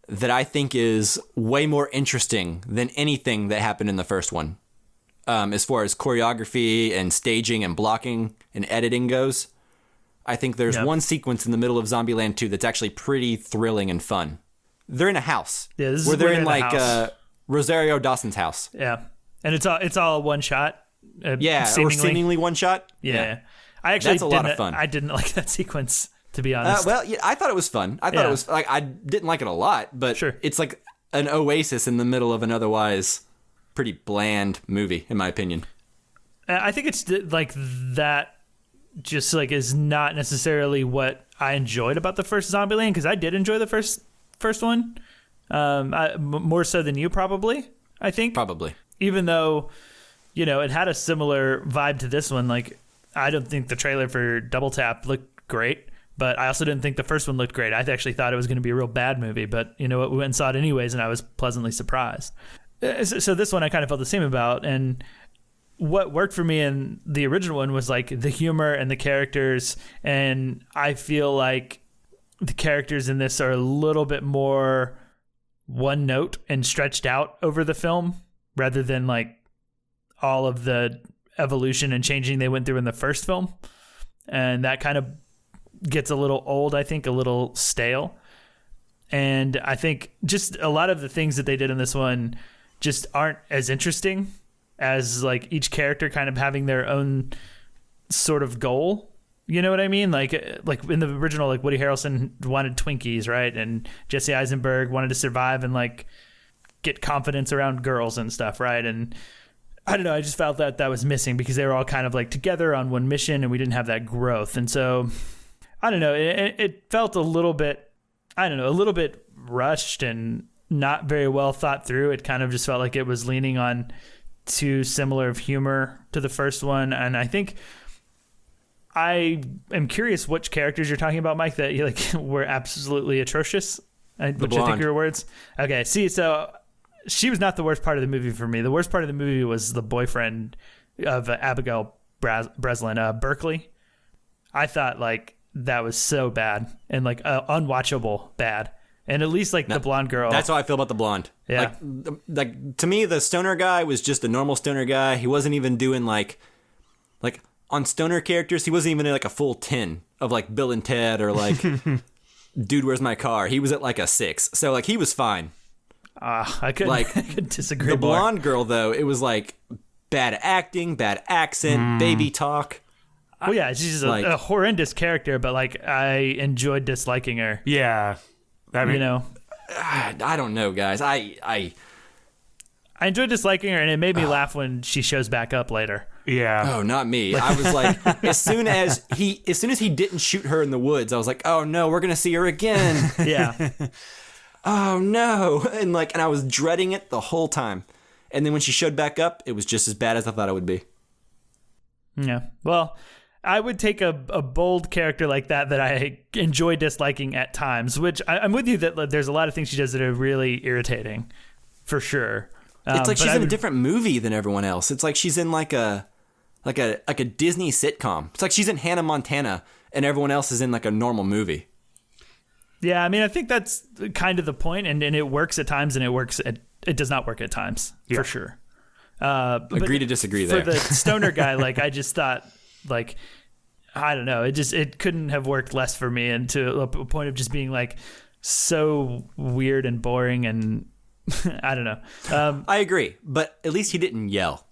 that I think is way more interesting than anything that happened in the first one. As far as choreography and staging and blocking and editing goes, I think there's one sequence in the middle of ZombieLand 2 that's actually pretty thrilling and fun. They're in a house. Yeah, where they're in like Rosario Dawson's house. Yeah, and it's all one shot. Or seemingly one shot. Yeah. I actually that's a lot of fun. I didn't like that sequence, to be honest. I thought it was fun. I thought it was like I didn't like it a lot, but it's like an oasis in the middle of an otherwise pretty bland movie, in my opinion. I think it's like that. Just like is not necessarily what I enjoyed about the first Zombieland, because I did enjoy the first one, more so than you probably. I think probably, even though it had a similar vibe to this one. Like I don't think the trailer for Double Tap looked great, but I also didn't think the first one looked great. I actually thought it was going to be a real bad movie, but you know what, we went and saw it anyways, and I was pleasantly surprised. So this one I kind of felt the same about, and what worked for me in the original one was like the humor and the characters, and I feel like the characters in this are a little bit more one note and stretched out over the film rather than like all of the evolution and changing they went through in the first film. And that kind of gets a little old, I think, a little stale. And I think just a lot of the things that they did in this one just aren't as interesting as like each character kind of having their own sort of goal. You know what I mean? Like in the original, like Woody Harrelson wanted Twinkies, right? And Jesse Eisenberg wanted to survive and like get confidence around girls and stuff, right? And I don't know, I just felt that was missing because they were all kind of like together on one mission and we didn't have that growth. And so, I don't know, it felt a little bit, a little bit rushed and not very well thought through. It kind of just felt like it was leaning on too similar of humor to the first one. And I think I am curious which characters you're talking about, Mike, that you like were absolutely atrocious, which I think are your words. Okay, see, so she was not the worst part of the movie for me. The worst part of the movie was the boyfriend of Abigail Breslin, Berkeley. I thought like that was so bad and like unwatchable bad. And at least like the blonde girl. That's how I feel about the blonde. Yeah. Like to me, the stoner guy was just a normal stoner guy. He wasn't even doing like on stoner characters. He wasn't even in like a full 10 of like Bill and Ted or like Dude, Where's My Car? He was at like a 6. So like he was fine. I couldn't disagree. The blonde girl though, it was like bad acting, bad accent, baby talk. Well, yeah, she's like, a horrendous character, but like I enjoyed disliking her. Yeah. I mean, I don't know, guys. I enjoyed disliking her, and it made me laugh when she shows back up later. Yeah. Oh, not me. I was like, as soon as he didn't shoot her in the woods, I was like, oh no, we're gonna see her again. Yeah. Oh no, and I was dreading it the whole time. And then when she showed back up, it was just as bad as I thought it would be. Yeah. Well, I would take a bold character like that I enjoy disliking at times, which I'm with you that there's a lot of things she does that are really irritating, for sure. It's like she's in a different movie than everyone else. It's like she's in like a Disney sitcom. It's like she's in Hannah Montana and everyone else is in like a normal movie. Yeah, I mean, I think that's kind of the point, and it works at times, and it does not work at times, for sure. Agree to disagree there. For the stoner guy, like, I just thought, like, I don't know, it couldn't have worked less for me, and to a point of just being, like, so weird and boring, and I don't know. I agree, but at least he didn't yell.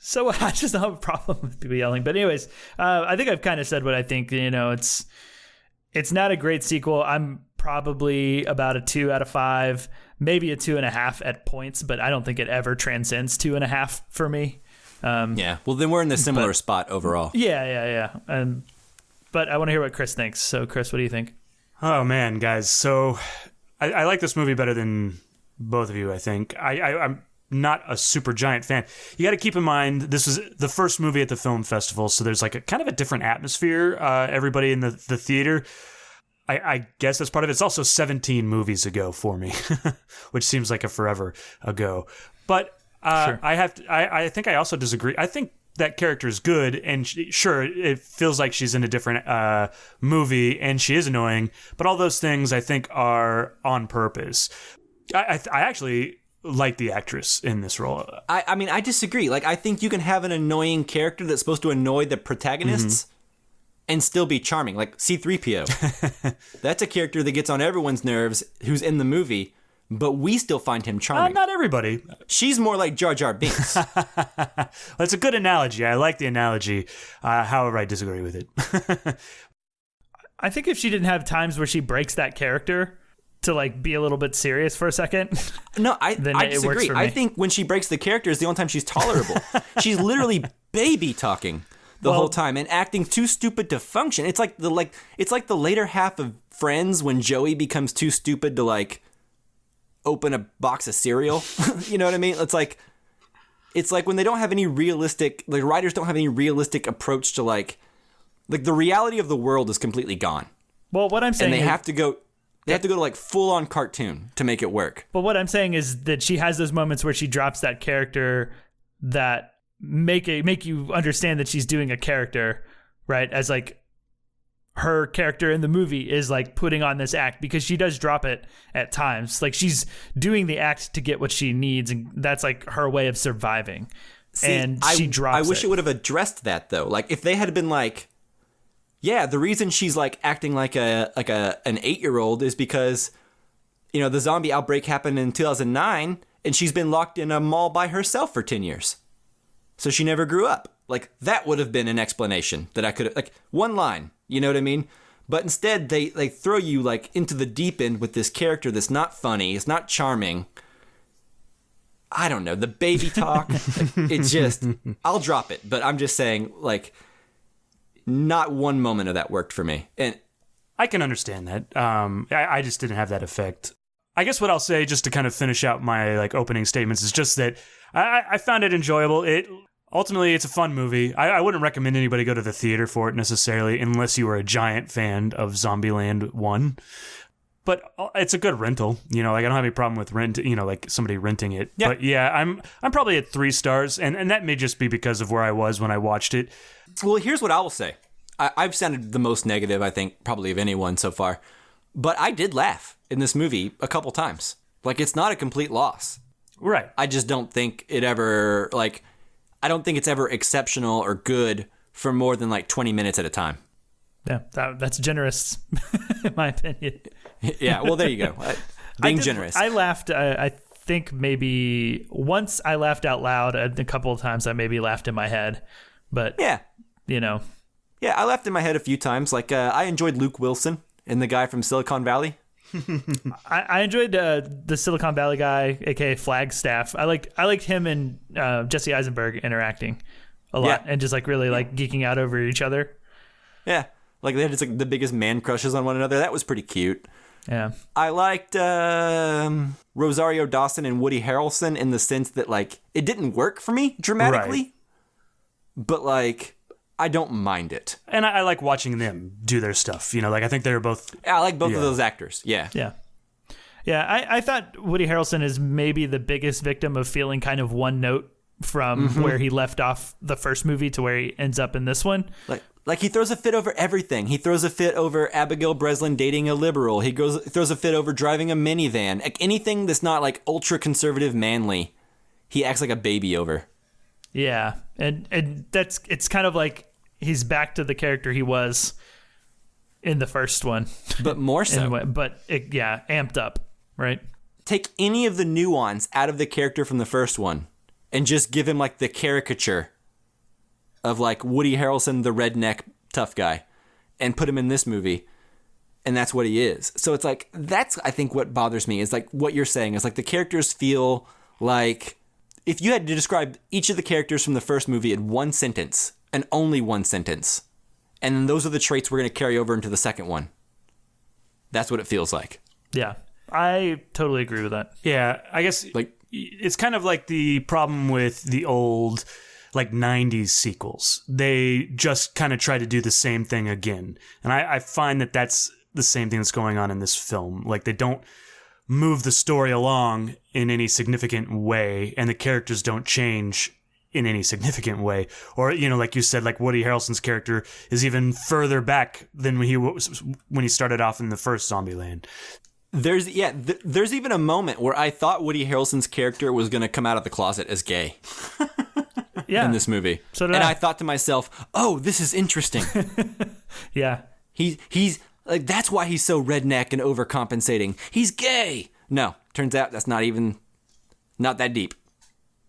So I just don't have a problem with people yelling. But anyways, I think I've kind of said what I think. You know, it's not a great sequel. I'm probably about a 2 out of 5, maybe a 2.5 at points, but I don't think it ever transcends 2.5 for me. Yeah. Well, then we're in the similar spot overall. Yeah. But I want to hear what Chris thinks. So, Chris, what do you think? Oh, man, guys. So I like this movie better than both of you, I think. I'm not a super giant fan. You got to keep in mind, this was the first movie at the film festival, so there's like a kind of a different atmosphere. Everybody in the theater, I guess that's part of it. It's also 17 movies ago for me, which seems like a forever ago. But sure. I think I also disagree. I think that character is good, and sure, it feels like she's in a different movie, and she is annoying, but all those things I think are on purpose. I actually like the actress in this role. I mean, I disagree. Like, I think you can have an annoying character that's supposed to annoy the protagonists and still be charming. Like C-3PO. That's a character that gets on everyone's nerves who's in the movie, but we still find him charming. Not everybody. She's more like Jar Jar Binks. That's a good analogy. I like the analogy. However, I disagree with it. I think if she didn't have times where she breaks that character to like be a little bit serious for a second. No, I disagree. I think when she breaks the character is the only time she's tolerable. She's literally baby talking the whole time and acting too stupid to function. It's like the later half of Friends when Joey becomes too stupid to like open a box of cereal. You know what I mean? It's like when they don't have any realistic, like writers don't have any realistic approach to like the reality of the world is completely gone. Well, what I'm saying and they have to go to like full on cartoon to make it work. But what I'm saying is that she has those moments where she drops that character that make you understand that she's doing a character, right? As like her character in the movie is like putting on this act, because she does drop it at times. Like she's doing the act to get what she needs, and that's like her way of surviving. See, and she drops it. I wish it would have addressed that though. Like if they had been like, yeah, the reason she's like acting like an 8-year-old is because, you know, the zombie outbreak happened in 2009 and she's been locked in a mall by herself for 10 years. So she never grew up. Like that would have been an explanation that I could have, like one line, you know what I mean? But instead they throw you like into the deep end with this character that's not funny, it's not charming. I don't know, the baby talk, it's just, I'll drop it, but I'm just saying like, not one moment of that worked for me. And I can understand that. I just didn't have that effect. I guess what I'll say, just to kind of finish out my like opening statements, is just that I found it enjoyable. Ultimately, it's a fun movie. I wouldn't recommend anybody go to the theater for it necessarily, unless you were a giant fan of ZombieLand 1. But it's a good rental. You know, like I don't have any problem with like somebody renting it. Yeah. But yeah, I'm probably at 3 stars, and that may just be because of where I was when I watched it. Well, here's what I will say. I've sounded the most negative, I think, probably of anyone so far. But I did laugh in this movie a couple times. Like, it's not a complete loss. Right. I just don't think it ever, like, I don't think it's ever exceptional or good for more than, like, 20 minutes at a time. Yeah, that's generous, in my opinion. Yeah, well, there you go. Being generous. I laughed, I think maybe once I laughed out loud. A couple of times I maybe laughed in my head. But, yeah, you know. Yeah, I laughed in my head a few times. Like, I enjoyed Luke Wilson and the guy from Silicon Valley. I enjoyed the Silicon Valley guy, aka Flagstaff. I liked him and Jesse Eisenberg interacting a lot, and just like really like geeking out over each other. Yeah, like they had just like the biggest man crushes on one another. That was pretty cute. Yeah, I liked Rosario Dawson and Woody Harrelson in the sense that like it didn't work for me dramatically, but like I don't mind it. And I like watching them do their stuff. You know, like I think they're both. I like both of those actors. Yeah. Yeah. Yeah, I thought Woody Harrelson is maybe the biggest victim of feeling kind of one note from where he left off the first movie to where he ends up in this one. Like he throws a fit over everything. He throws a fit over Abigail Breslin dating a liberal. He throws a fit over driving a minivan. Like anything that's not like ultra conservative manly, he acts like a baby over. Yeah, and it's kind of like he's back to the character he was in the first one, but more so. Anyway, but amped up, right? Take any of the nuance out of the character from the first one, and just give him like the caricature of like Woody Harrelson, the redneck tough guy, and put him in this movie, and that's what he is. So it's like, that's, I think, what bothers me is like what you're saying is like the characters feel like if you had to describe each of the characters from the first movie in one sentence, and only one sentence, and those are the traits we're going to carry over into the second one. That's what it feels like. Yeah, I totally agree with that. Yeah, I guess like it's kind of like the problem with the old like 90s sequels. They just kind of try to do the same thing again. And I find that that's the same thing that's going on in this film. Like they don't move the story along in any significant way, and the characters don't change in any significant way. Or, you know, like you said, like Woody Harrelson's character is even further back than when he started off in the first ZombieLand. There's even a moment where I thought Woody Harrelson's character was going to come out of the closet as gay. In this movie. So did and I thought to myself, oh, this is interesting. Yeah. He's like, that's why he's so redneck and overcompensating. He's gay. No, turns out that's not that deep.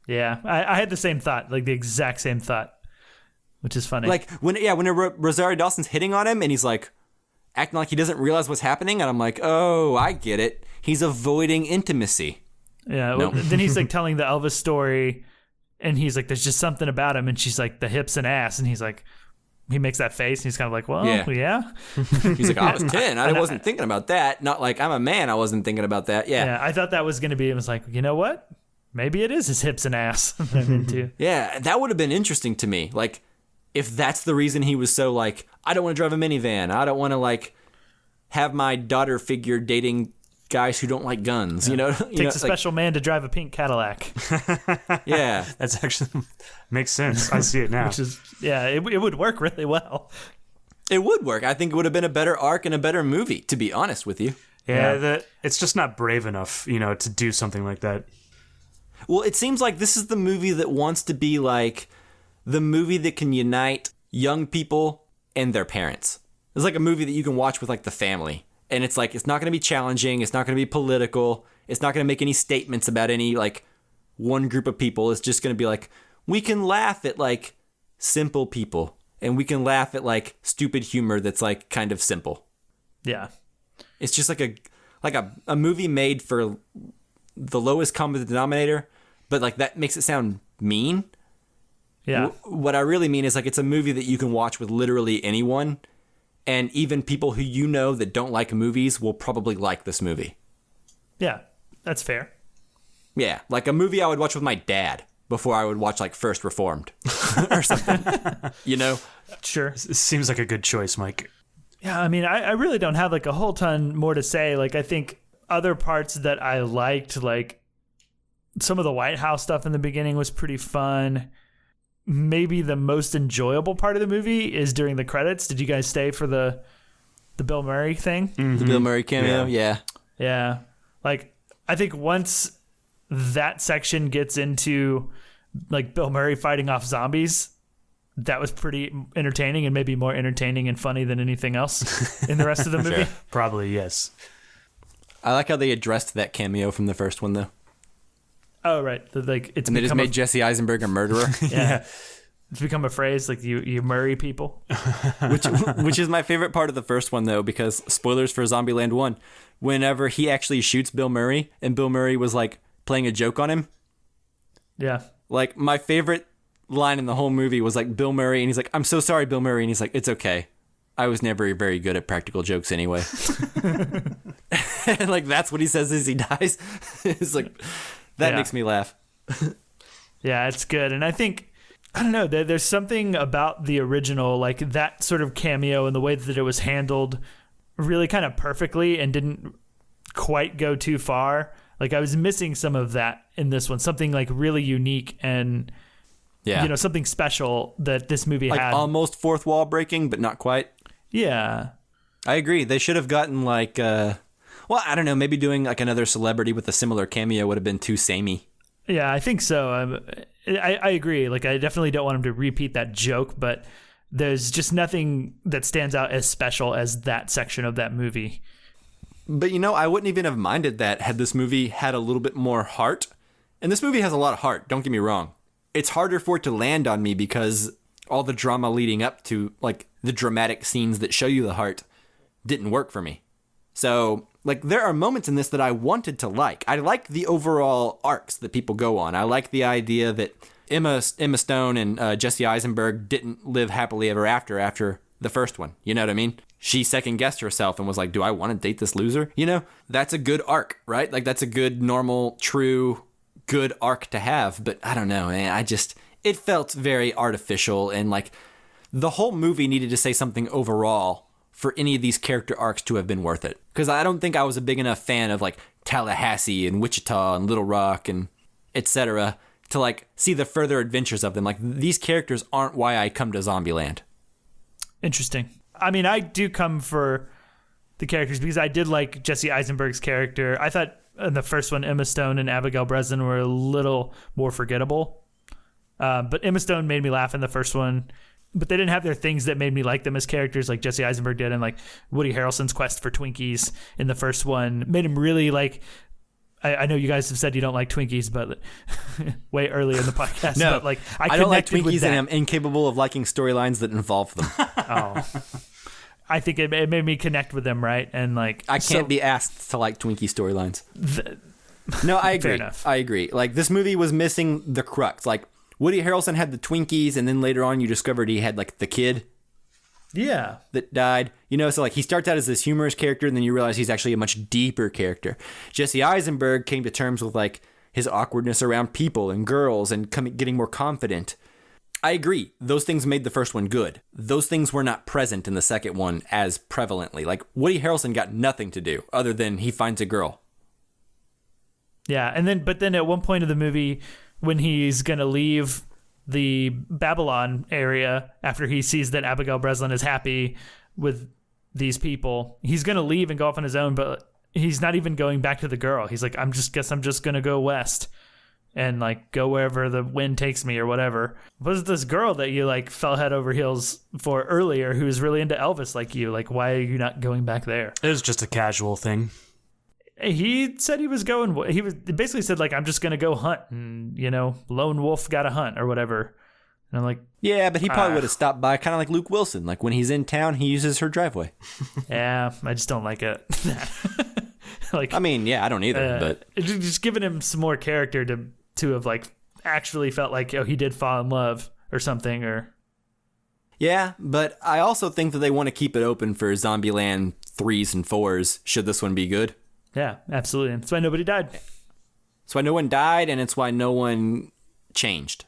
Yeah, I had the same thought, like the exact same thought, which is funny. Like when Rosario Dawson's hitting on him and he's like acting like he doesn't realize what's happening, and I'm like, oh, I get it. He's avoiding intimacy. Yeah. No. Well, then he's like telling the Elvis story, and he's like, there's just something about him, and she's like, the hips and ass, and he's like, he makes that face, and he's kind of like, well, yeah. He's like, I was 10. I wasn't thinking about that. Not like I'm a man. I wasn't thinking about that. Yeah. I thought that was going to be, it was like, you know what? Maybe it is his hips and ass that I'm into. Yeah, that would have been interesting to me. Like, if that's the reason he was so like, I don't want to drive a minivan. I don't want to like have my daughter figure dating guys who don't like guns. You know, takes a special man to drive a pink Cadillac. Yeah, that's actually makes sense. I see it now. Which is, it would work really well. It would work. I think it would have been a better arc and a better movie, to be honest with you. Yeah. It's just not brave enough, to do something like that. Well, it seems like this is the movie that wants to be like the movie that can unite young people and their parents. It's like a movie that you can watch with like the family. And it's like, it's not going to be challenging. It's not going to be political. It's not going to make any statements about any like one group of people. It's just going to be like, we can laugh at like simple people, and we can laugh at like stupid humor that's like kind of simple. Yeah. It's just like a movie made for the lowest common denominator, but like that makes it sound mean. Yeah. What I really mean is like, it's a movie that you can watch with literally anyone, and even people who that don't like movies will probably like this movie. Yeah, that's fair. Yeah, like a movie I would watch with my dad before I would watch like First Reformed or something. Sure. It seems like a good choice, Mike. Yeah, I mean, I really don't have like a whole ton more to say. Like, I think other parts that I liked, like some of the White House stuff in the beginning was pretty fun. Maybe the most enjoyable part of the movie is during the credits. Did you guys stay for the Bill Murray thing? Mm-hmm. The Bill Murray cameo? Yeah. Like, I think once that section gets into like Bill Murray fighting off zombies, that was pretty entertaining, and maybe more entertaining and funny than anything else in the rest of the movie. Sure. Probably, yes. I like how they addressed that cameo from the first one, though. Oh, right. It's and they just made Jesse Eisenberg a murderer. Yeah. It's become a phrase, like you Murray people. which is my favorite part of the first one, though, because spoilers for ZombieLand 1, whenever he actually shoots Bill Murray, and Bill Murray was like playing a joke on him. Yeah. Like, my favorite line in the whole movie was like Bill Murray, and he's like, I'm so sorry, Bill Murray. And he's like, it's okay. I was never very good at practical jokes anyway. And like, that's what he says as he dies. It's like, that makes me laugh. Yeah, it's good. And I think, I don't know, there's something about the original, like that sort of cameo and the way that it was handled really kind of perfectly and didn't quite go too far. Like I was missing some of that in this one, something like really unique and something special that this movie like had. Almost fourth wall breaking, but not quite. Yeah. I agree. They should have gotten like, I don't know, maybe doing like another celebrity with a similar cameo would have been too samey. Yeah, I think so. I agree. Like, I definitely don't want him to repeat that joke, but there's just nothing that stands out as special as that section of that movie. But, I wouldn't even have minded that had this movie had a little bit more heart. And this movie has a lot of heart, don't get me wrong. It's harder for it to land on me because all the drama leading up to, like, the dramatic scenes that show you the heart didn't work for me. So, like, there are moments in this that I wanted to like. I like the overall arcs that people go on. I like the idea that Emma Stone and Jesse Eisenberg didn't live happily ever after the first one. You know what I mean? She second-guessed herself and was like, do I want to date this loser? That's a good arc, right? Like, that's a good, normal, true, good arc to have. But I don't know, man. It felt very artificial, and, like, the whole movie needed to say something overall for any of these character arcs to have been worth it. Because I don't think I was a big enough fan of, like, Tallahassee and Wichita and Little Rock and etc. to, like, see the further adventures of them. Like, these characters aren't why I come to Zombieland. Interesting. I mean, I do come for the characters because I did like Jesse Eisenberg's character. I thought in the first one, Emma Stone and Abigail Breslin were a little more forgettable. But Emma Stone made me laugh in the first one. But they didn't have their things that made me like them as characters like Jesse Eisenberg did, and like Woody Harrelson's quest for Twinkies in the first one made him really like. I know you guys have said you don't like Twinkies, but way early in the podcast. No, but like I don't like Twinkies, and I'm incapable of liking storylines that involve them. Oh, I think it made me connect with them, right? And like I can't be asked to like Twinkie storylines. No, I agree. Fair enough. I agree. Like, this movie was missing the crux. Like, Woody Harrelson had the Twinkies, and then later on you discovered he had, like, the kid. Yeah. That died. So, like, he starts out as this humorous character, and then you realize he's actually a much deeper character. Jesse Eisenberg came to terms with, like, his awkwardness around people and girls and getting more confident. I agree. Those things made the first one good. Those things were not present in the second one as prevalently. Like, Woody Harrelson got nothing to do other than he finds a girl. Yeah, but then at one point of the movie, when he's going to leave the Babylon area after he sees that Abigail Breslin is happy with these people, he's going to leave and go off on his own, but he's not even going back to the girl. He's like, I'm just going to go west and like go wherever the wind takes me or whatever. Was this girl that you like fell head over heels for earlier who was really into Elvis like you? Like, why are you not going back there? It was just a casual thing. He said he was going. He basically said like, I'm just gonna go hunt, and lone wolf got to hunt or whatever. And I'm like, yeah, but he probably would have stopped by, kind of like Luke Wilson. Like, when he's in town, he uses her driveway. Yeah, I just don't like it. Like, I mean, yeah, I don't either. But just giving him some more character to have like actually felt like he did fall in love or something or. Yeah, but I also think that they want to keep it open for Zombieland 3s and 4s. Should this one be good? Yeah, absolutely. That's why nobody died. That's why no one died, and it's why no one changed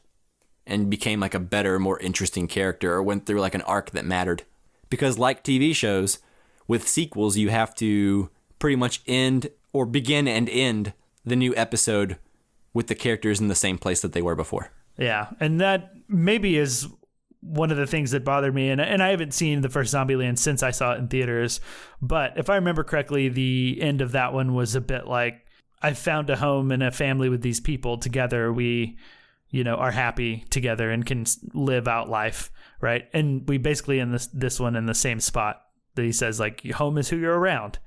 and became like a better, more interesting character or went through like an arc that mattered. Because like TV shows, with sequels, you have to pretty much end or begin and end the new episode with the characters in the same place that they were before. Yeah, and that maybe is one of the things that bothered me, and I haven't seen the first Zombieland since I saw it in theaters, but if I remember correctly, the end of that one was a bit like, I found a home and a family with these people together. We, are happy together and can live out life, right? And we basically in this one in the same spot that he says, like, home is who you're around.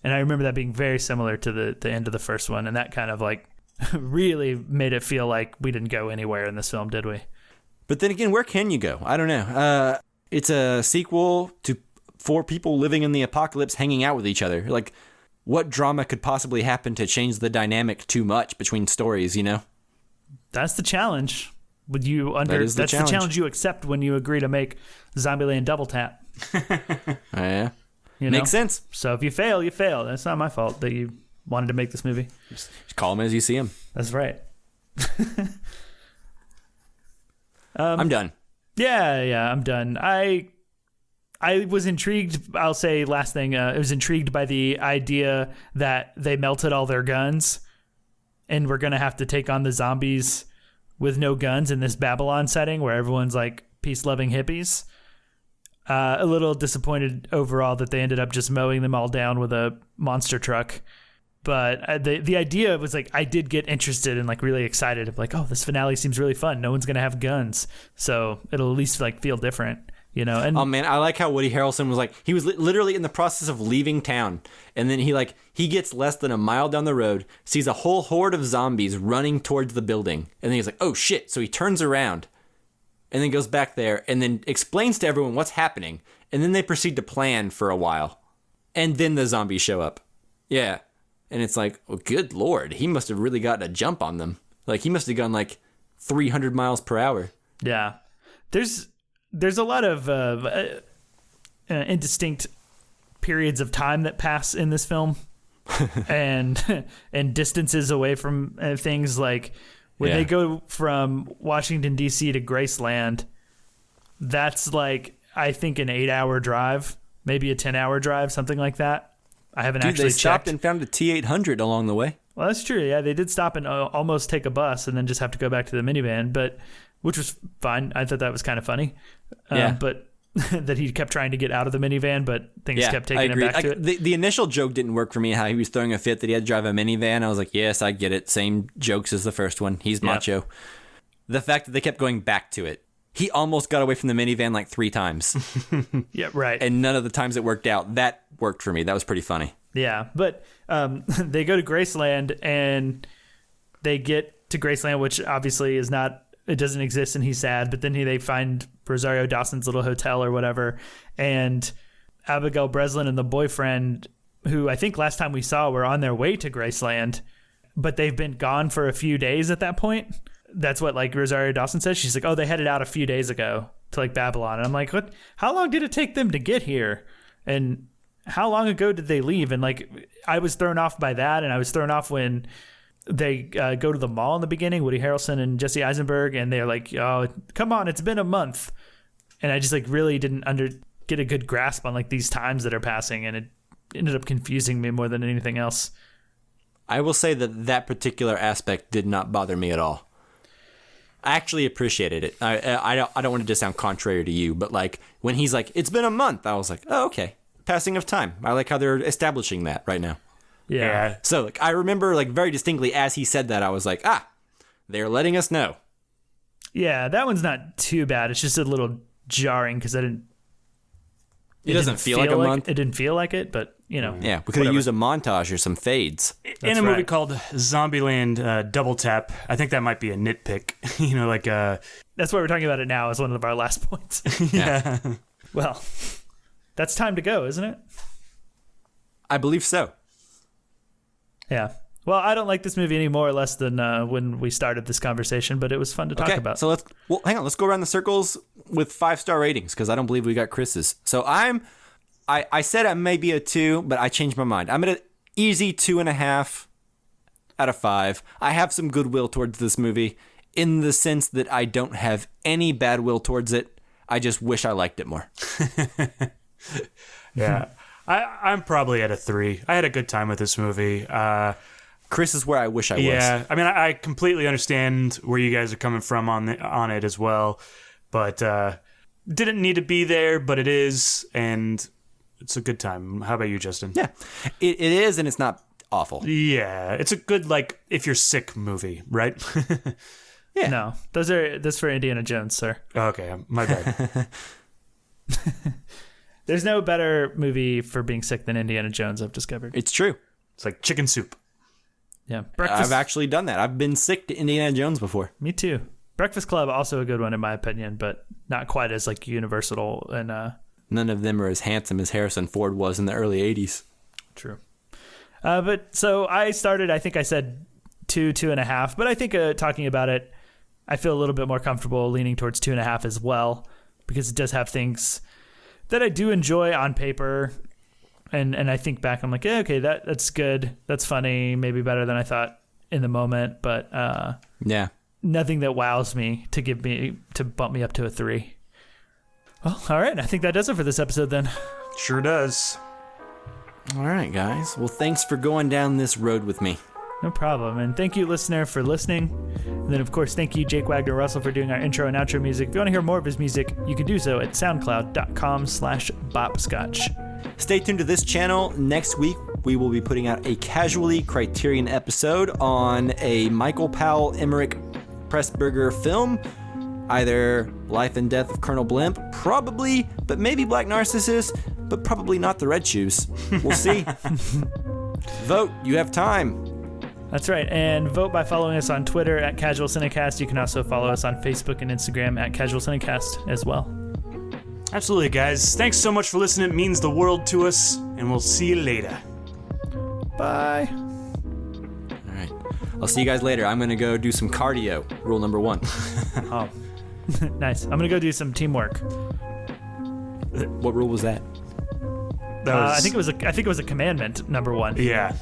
And I remember that being very similar to the end of the first one, and that kind of like really made it feel like we didn't go anywhere in this film, did we? But then again, where can you go? I don't know. It's a sequel to 4 people living in the apocalypse hanging out with each other. Like, what drama could possibly happen to change the dynamic too much between stories, That's the challenge. That's the challenge you accept when you agree to make Zombieland Double Tap. Yeah. Makes sense. So if you fail, you fail. That's not my fault that you wanted to make this movie. Just call them as you see them. That's right. I'm done. Yeah, I'm done. I I was intrigued. I'll say last thing. I was intrigued by the idea that they melted all their guns, and we're gonna have to take on the zombies with no guns in this Babylon setting where everyone's like peace-loving hippies. A little disappointed overall that they ended up just mowing them all down with a monster truck. But the idea was like, I did get interested and like really excited of like, oh, this finale seems really fun. No one's gonna have guns, so it'll at least like feel different. And oh man, I like how Woody Harrelson was like, he was literally in the process of leaving town, and then he gets less than a mile down the road, sees a whole horde of zombies running towards the building, and then he's like, oh shit, so he turns around and then goes back there and then explains to everyone what's happening, and then they proceed to plan for a while, and then the zombies show up. Yeah, and it's like, oh good lord, he must have really gotten a jump on them. Like, he must have gone like 300 miles per hour. Yeah, there's a lot of indistinct periods of time that pass in this film, and distances away from things, like when they go from Washington D.C. to Graceland. That's like, I think, an 8-hour drive, maybe a 10-hour drive, something like that. I haven't actually they checked. stopped and found a T-800 along the way. Well, that's true. Yeah, they did stop and almost take a bus and then just have to go back to the minivan, which was fine. I thought that was kind of funny. But that he kept trying to get out of the minivan, but things kept taking him back to it. The initial joke didn't work for me, how he was throwing a fit that he had to drive a minivan. I was like, yes, I get it. Same jokes as the first one. He's macho. The fact that they kept going back to it. He almost got away from the minivan like 3 times. Yeah, right. And none of the times it worked out. That worked for me. That was pretty funny. Yeah, but they go to Graceland, and they get to Graceland, which obviously is not... It doesn't exist, and he's sad. But then they find Rosario Dawson's little hotel or whatever, and Abigail Breslin and the boyfriend, who I think last time we saw were on their way to Graceland, but they've been gone for a few days at that point. That's what like Rosario Dawson says. She's like, oh, they headed out a few days ago to like Babylon. And I'm like, what? How long did it take them to get here? And how long ago did they leave? And like, I was thrown off by that, and I was thrown off when they go to the mall in the beginning, Woody Harrelson and Jesse Eisenberg, and they're like, oh, come on, it's been a month. And I just like really didn't get a good grasp on like these times that are passing, and it ended up confusing me more than anything else. I will say that particular aspect did not bother me at all. I actually appreciated it. I don't want it to sound contrary to you, but like when he's like, it's been a month, I was like, oh, okay. Passing of time. I like how they're establishing that right now. Yeah. So like, I remember like very distinctly as he said that, I was like, they're letting us know. Yeah, that one's not too bad. It's just a little jarring because it doesn't feel like a month. It didn't feel like it, but Yeah, we could have used a montage or some fades. In a movie called ZombieLand Double Tap, I think that might be a nitpick. That's why we're talking about it now as one of our last points. Yeah. Well, that's time to go, isn't it? I believe so. Yeah. Well, I don't like this movie any more or less than when we started this conversation, but it was fun to talk about. So hang on. Let's go around the circles with 5-star ratings, because I don't believe we got Chris's. So I said I may be a 2, but I changed my mind. I'm at an easy 2.5 out of 5. I have some goodwill towards this movie in the sense that I don't have any bad will towards it. I just wish I liked it more. Yeah. I'm probably at a 3. I had a good time with this movie. Chris is where I wish I was. Yeah, I mean, I completely understand where you guys are coming from on it as well, but didn't need to be there, but it is, and it's a good time. How about you, Justin? Yeah, it is, and it's not awful. Yeah, it's a good, like, if you're sick movie, right? Yeah. No, that's for Indiana Jones, sir. Okay, my bad. There's no better movie for being sick than Indiana Jones, I've discovered. It's true. It's like chicken soup. Yeah. I've actually done that. I've been sick to Indiana Jones before. Me too. Breakfast Club, also a good one in my opinion, but not quite as like universal. And none of them are as handsome as Harrison Ford was in the early 80s. True. But so I started, I think I said 2.5, but I think talking about it, I feel a little bit more comfortable leaning towards 2.5 as well, because it does have things that I do enjoy on paper. And I think back, I'm like, yeah, okay, that's good. That's funny. Maybe better than I thought in the moment. But yeah, nothing that wows me to bump me up to a 3. Well, all right. I think that does it for this episode then. Sure does. All right, guys. Well, thanks for going down this road with me. No problem. And thank you, listener, for listening. And then, of course, thank you, Jake Wagner Russell, for doing our intro and outro music. If you want to hear more of his music, you can do so at soundcloud.com/bopscotch. Stay tuned to this channel. Next week, we will be putting out a Casually Criterion episode on a Michael Powell Emmerich Pressburger film. Either Life and Death of Colonel Blimp, probably, but maybe Black Narcissus, but probably not the Red Shoes. We'll see. Vote. You have time. That's right. And vote by following us on Twitter at Casual Cinecast. You can also follow us on Facebook and Instagram at Casual Cinecast as well. Absolutely, guys. Thanks so much for listening. It means the world to us, and we'll see you later. Bye. All right. I'll see you guys later. I'm going to go do some cardio. Rule number 1. Oh, nice. I'm going to go do some teamwork. What rule was that? That was... I think it was a commandment, number 1. Yeah.